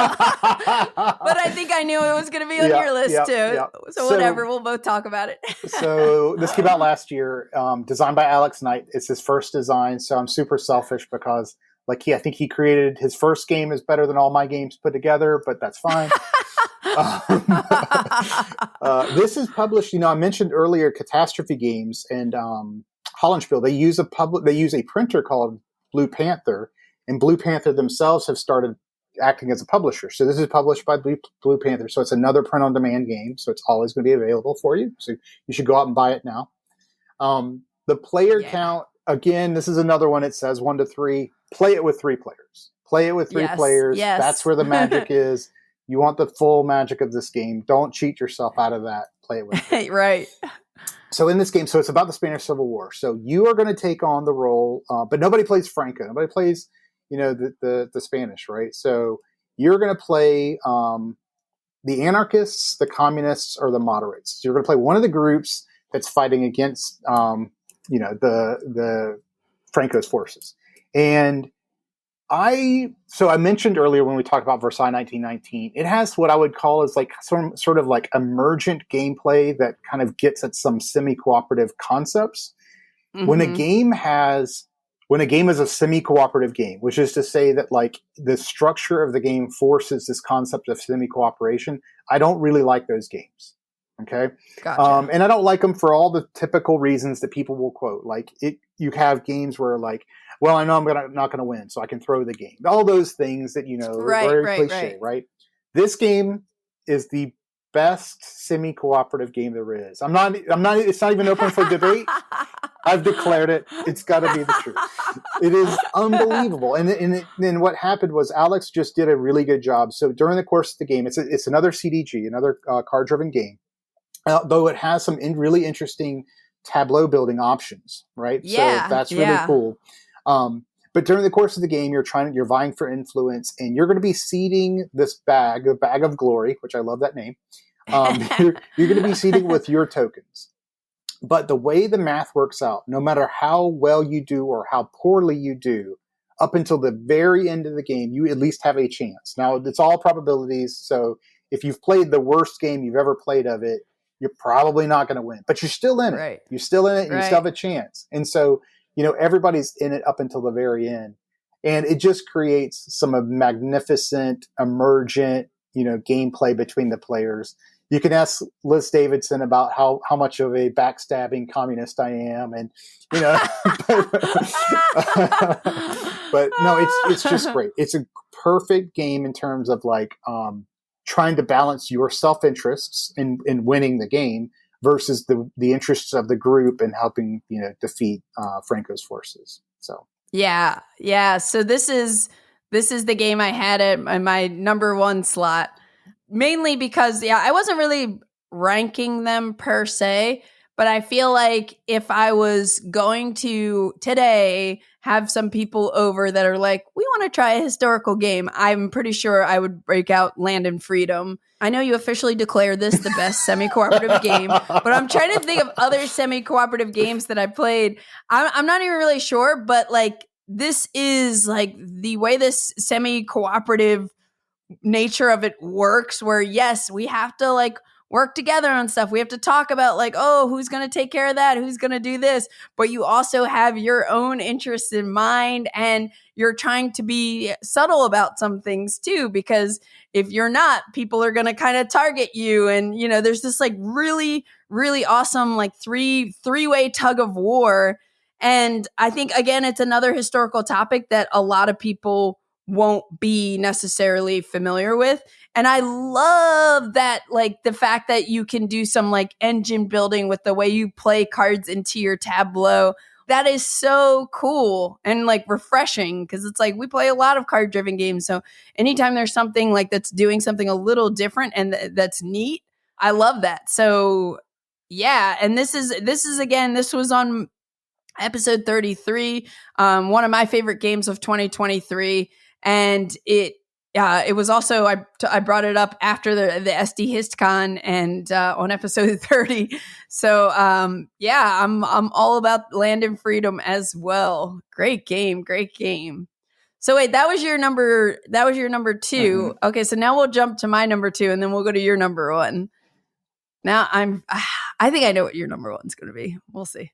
But I think I knew it was going to be on your list too. Yep. So whatever, we'll both talk about it. So this came out last year, designed by Alex Knight. It's his first design, so I'm super selfish because I think he created his first game is better than all my games put together, but that's fine. This is published, I mentioned earlier Catastrophe Games and Hollandspiel. They use a printer called Blue Panther, and Blue Panther themselves have started acting as a publisher. So this is published by Blue Panther. So it's another print-on-demand game. So it's always going to be available for you. So you should go out and buy it now. The player count, again, this is another one. It says 1 to 3. Play it with 3 players. Play it with 3 players. Yes. That's where the magic is. You want the full magic of this game. Don't cheat yourself out of that. Play it with 3. Right. So in this game, so it's about the Spanish Civil War. So you are going to take on the role, but nobody plays Franco. Nobody plays, the Spanish, right? So you're going to play the anarchists, the communists, or the moderates. So you're going to play one of the groups that's fighting against, the Franco's forces. And I mentioned earlier when we talked about Versailles 1919, it has what I would call is like some sort of like emergent gameplay that kind of gets at some semi-cooperative concepts. Mm-hmm. When a game is a semi-cooperative game, which is to say that like the structure of the game forces this concept of semi-cooperation, I don't really like those games. Okay. Gotcha. And I don't like them for all the typical reasons that people will quote. Like you have games where like, well, I know I'm not going to win, so I can throw the game. All those things that, very cliche, right? This game is the best semi-cooperative game there is. It's not even open for debate. I've declared it. It's got to be the truth. It is unbelievable. And what happened was Alex just did a really good job. So during the course of the game, it's another CDG, another card-driven game, though it has some really interesting tableau building options, right? Yeah, so that's really cool. But during the course of the game, you're vying for influence, and you're going to be seeding this bag of glory, which I love that name. You're going to be seeding with your tokens. But the way the math works out, no matter how well you do or how poorly you do, up until the very end of the game, you at least have a chance. Now, it's all probabilities, so if you've played the worst game you've ever played of it, you're probably not going to win. But you're still in it. You're still in it, and you still have a chance. And so, everybody's in it up until the very end. And it just creates some magnificent, emergent, gameplay between the players. You can ask Liz Davidson about how much of a backstabbing communist I am. And, but no, it's just great. It's a perfect game in terms of trying to balance your self-interests in winning the game versus the interests of the group and helping, defeat Franco's forces. So yeah. So this is the game I had at my number one slot, mainly because I wasn't really ranking them per se, but I feel like if I was going to today have some people over that are like, we want to try a historical game, I'm pretty sure I would break out Land and Freedom. I know you officially declared this the best semi-cooperative game, but I'm trying to think of other semi-cooperative games that I played. I'm not even really sure, but this is the way this semi-cooperative nature of it works, where yes, we have to work together on stuff. We have to talk about who's going to take care of that? Who's going to do this? But you also have your own interests in mind, and you're trying to be subtle about some things too, because if you're not, people are going to kind of target you. And, there's this really, really awesome three-way tug of war. And I think, again, it's another historical topic that a lot of people won't be necessarily familiar with. And I love that, the fact that you can do some engine building with the way you play cards into your tableau. That is so cool and refreshing, because it's we play a lot of card driven games. So anytime there's something that's doing something a little different and that's neat, I love that. So yeah. And this was on episode 33, one of my favorite games of 2023. And it was also, I brought it up after the SD HistCon and on episode 30. So I'm all about Land and Freedom as well. Great game. So wait, that was your number 2. Mm-hmm. Okay, so now we'll jump to my number 2, and then we'll go to your number 1. Now I think I know what your number 1's going to be. We'll see.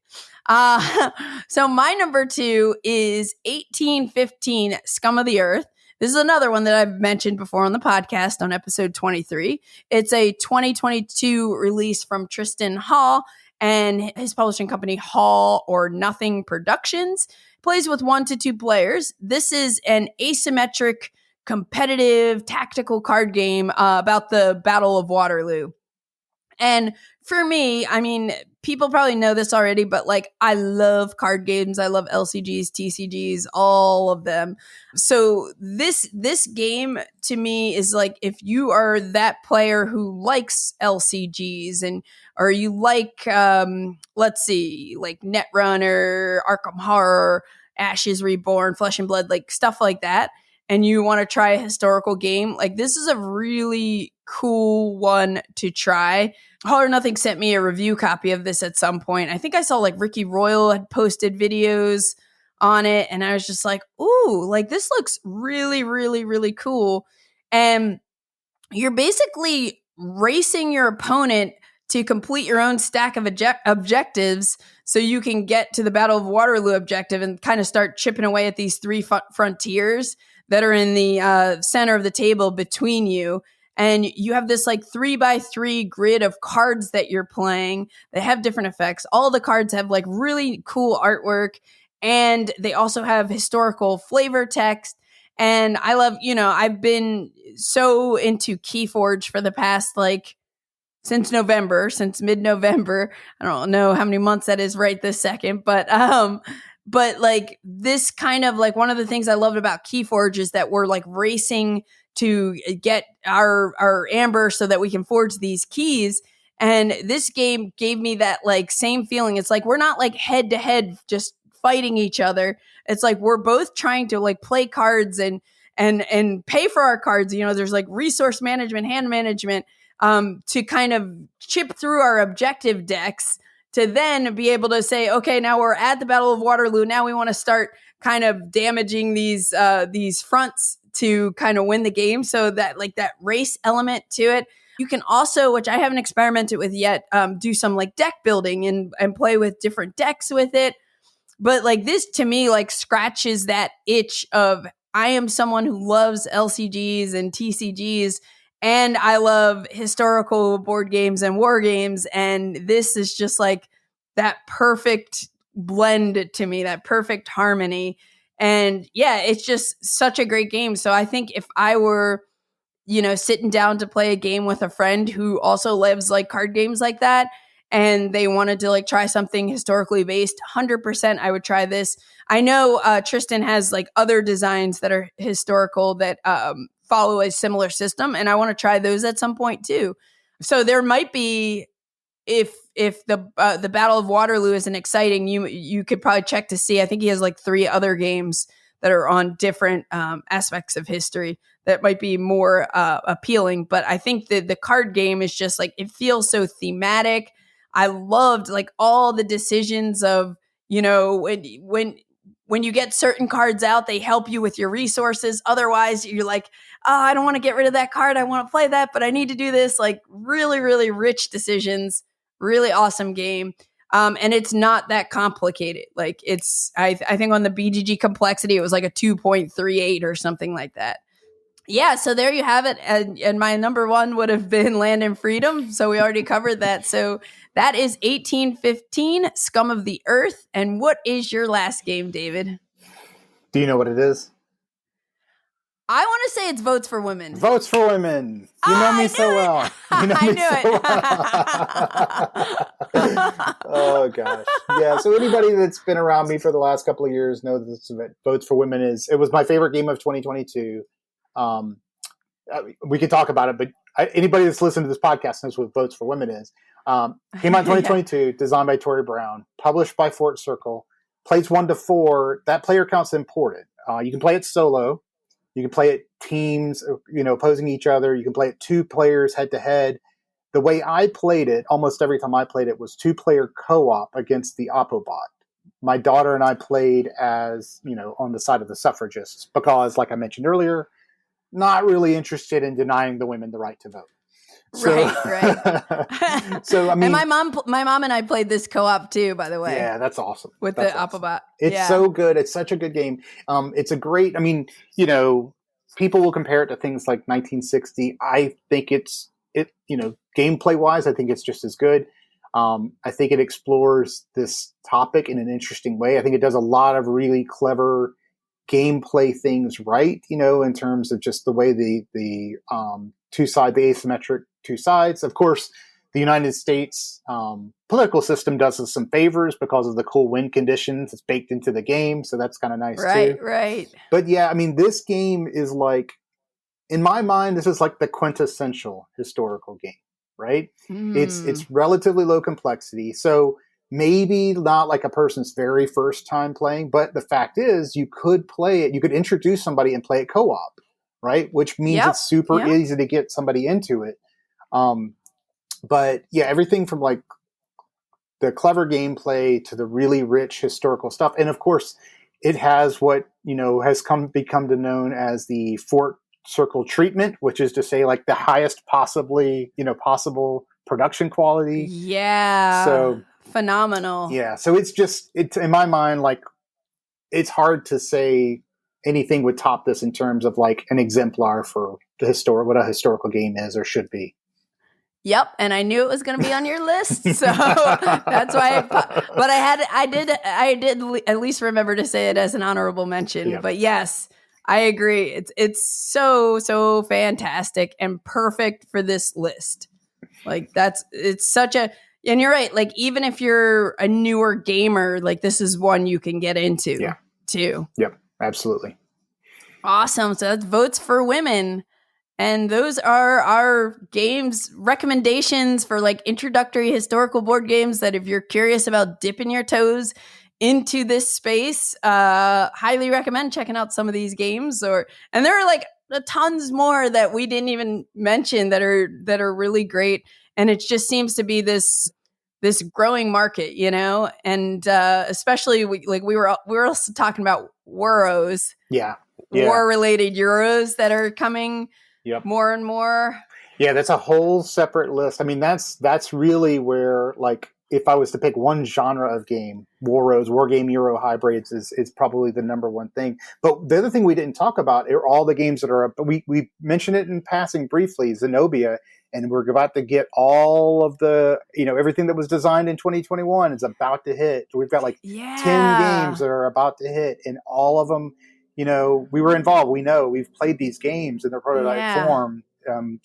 So my number 2 is 1815 Scum of the Earth. This is another one that I've mentioned before on the podcast on episode 23. It's a 2022 release from Tristan Hall and his publishing company, Hall or Nothing Productions. Plays with 1 to 2 players. This is an asymmetric, competitive, tactical card game about the Battle of Waterloo. And for me, I mean, people probably know this already, but I love card games. I love LCGs, TCGs, all of them. So this game to me is if you are that player who likes LCGs or you like, let's see, Netrunner, Arkham Horror, Ashes Reborn, Flesh and Blood, stuff like that, and you want to try a historical game, this is a really cool one to try. All or Nothing sent me a review copy of this at some point. I think I saw Ricky Royal had posted videos on it, and I was just ooh, this looks really, really, really cool. And you're basically racing your opponent to complete your own stack of objectives so you can get to the Battle of Waterloo objective and kind of start chipping away at these 3 frontiers that are in the center of the table between you. And you have this 3x3 grid of cards that you're playing that have different effects. All the cards have really cool artwork, and they also have historical flavor text. And I love, I've been so into Keyforge for the past since mid-November. I don't know how many months that is right this second, but like this kind of like one of the things I loved about Keyforge is that we're like racing to get our amber so that we can forge these keys. And this game gave me that like same feeling. It's like we're not like head to head just fighting each other. It's like we're both trying to like play cards and pay for our cards. You know, there's like resource management, hand management, to kind of chip through our objective decks to then be able to say, okay, now we're at the Battle of Waterloo. Now we want to start kind of damaging these fronts to kind of win the game. So that like that race element to it. You can also, which I haven't experimented with yet, do some like deck building and play with different decks with it. But like this to me like scratches that itch of I am someone who loves LCGs and TCGs, and I love historical board games and war games. And this is just like that perfect blend to me, that perfect harmony. And yeah, it's just such a great game. So I think if I were, you know, sitting down to play a game with a friend who also lives like card games like that, and they wanted to like try something historically based, 100% I would try this. I know Tristan has like other designs that are historical that follow a similar system, and I want to try those at some point too. So there might be, if the Battle of Waterloo isn't exciting, you could probably check to see. I think he has like 3 other games that are on different aspects of history that might be more appealing. But I think that the card game is just like, it feels so thematic. I loved like all the decisions of, you know, when you get certain cards out, they help you with your resources. Otherwise, you're like, oh, I don't want to get rid of that card. I want to play that, but I need to do this. Like really, really rich decisions. Really awesome game. And it's not that complicated. Like it's, I think on the BGG complexity, it was like a 2.38 or something like that. Yeah, so there you have it. And my number one would have been Land and Freedom. So we already covered that. So that is 1815, Scum of the Earth. And what is your last game, David? Do you know what it is? I want to say it's Votes for Women. Votes for Women. You know me so well. You know me so well. Oh, gosh. Yeah, so anybody that's been around me for the last couple of years knows that Votes for Women it was my favorite game of 2022. We can talk about it, but anybody that's listened to this podcast knows what Votes for Women is. Came out in 2022, yeah. Designed by Tori Brown, published by Fort Circle, plays 1 to 4. That player count's imported. You can play it solo. You can play it teams, you know, opposing each other. You can play it 2 players head to head. The way I played it, almost every time I played it, was 2-player co-op against the Oppobot. My daughter and I played as, you know, on the side of the suffragists because, like I mentioned earlier, not really interested in denying the women the right to vote. So, right. So I mean, and my mom and I played this co-op too, by the way. Yeah, that's awesome. With the Oppobot. It's so good. It's such a good game. It's a great, I mean, you know, people will compare it to things like 1960. I think it, you know, gameplay wise, I think it's just as good. I think it explores this topic in an interesting way. I think it does a lot of really clever gameplay things right, you know, in terms of just the way the asymmetric 2 sides. Of course, the United States political system does us some favors because of the cool win conditions. It's baked into the game, so that's kind of nice too. Right. But yeah, I mean, this game is like, in my mind, this is like the quintessential historical game, right? It's relatively low complexity, so maybe not like a person's very first time playing, but the fact is you could play it, you could introduce somebody and play it co-op, right? Which means it's super easy to get somebody into it. But yeah, everything from like the clever gameplay to the really rich historical stuff. And of course it has what, you know, has become to known as the Fort Circle treatment, which is to say like the highest possible production quality. Yeah. So phenomenal. Yeah. So it's in my mind, like it's hard to say anything would top this in terms of like an exemplar for what a historical game is or should be. Yep, and I knew it was going to be on your list, so that's why. But I did at least remember to say it as an honorable mention. Yep. But yes, I agree. It's so fantastic and perfect for this list. Like it's such a, and you're right. Like even if you're a newer gamer, like this is one you can get into too. Yep. Absolutely. Awesome. So that's Votes for Women. And those are our games recommendations for like introductory historical board games that if you're curious about dipping your toes into this space, highly recommend checking out some of these games. And there are like tons more that we didn't even mention that are really great. And it just seems to be this growing market, you know, and especially we were also talking about Euros, war-related Euros that are coming more and more. Yeah, that's a whole separate list. I mean, that's really where, like, if I was to pick one genre of game, Euros, war game Euro hybrids is probably the number one thing. But the other thing we didn't talk about are all the games that are up. We mentioned it in passing briefly, Zenobia. And we're about to get all of the, everything that was designed in 2021 is about to hit. We've got like 10 games that are about to hit, and all of them, we were involved. We know we've played these games in their prototype form.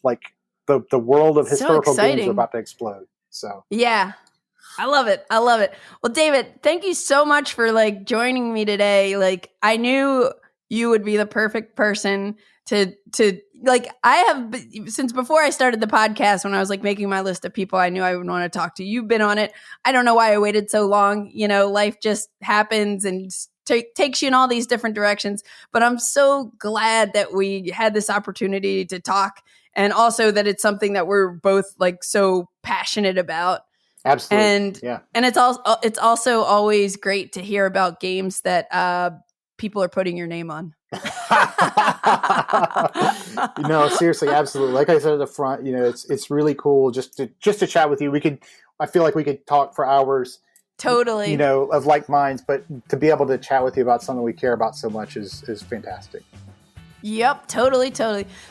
Like the world of historical games are about to explode. So yeah, I love it. Well, David, thank you so much for like joining me today. Like I knew you would be the perfect person to like, I have, since before I started the podcast, when I was like making my list of people I knew I would want to talk to, you've been on it. I don't know why I waited so long. Life just happens and takes you in all these different directions. But I'm so glad that we had this opportunity to talk, and also that it's something that we're both like so passionate about. Absolutely. And it's also always great to hear about games that people are putting your name on. No, seriously, absolutely. Like I said at the front, it's really cool just to chat with you. I feel like we could talk for hours. Totally. Of like minds, but to be able to chat with you about something we care about so much is fantastic. Yep, totally.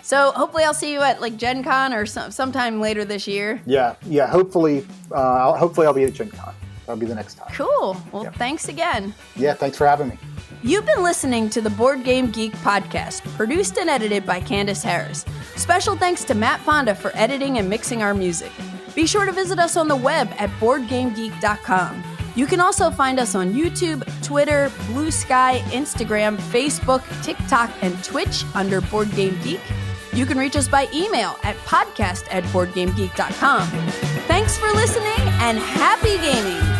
So hopefully I'll see you at like Gen Con or sometime later this year. Yeah. Hopefully I'll be at Gen Con. That'll be the next time. Cool. Well, Thanks again. Yeah, thanks for having me. You've been listening to the Board Game Geek podcast, produced and edited by Candice Harris. Special thanks to Matt Fonda for editing and mixing our music. Be sure to visit us on the web at BoardGameGeek.com. You can also find us on YouTube, Twitter, Blue Sky, Instagram, Facebook, TikTok, and Twitch under Board Game Geek. You can reach us by email at podcast@BoardGameGeek.com. Thanks for listening and happy gaming!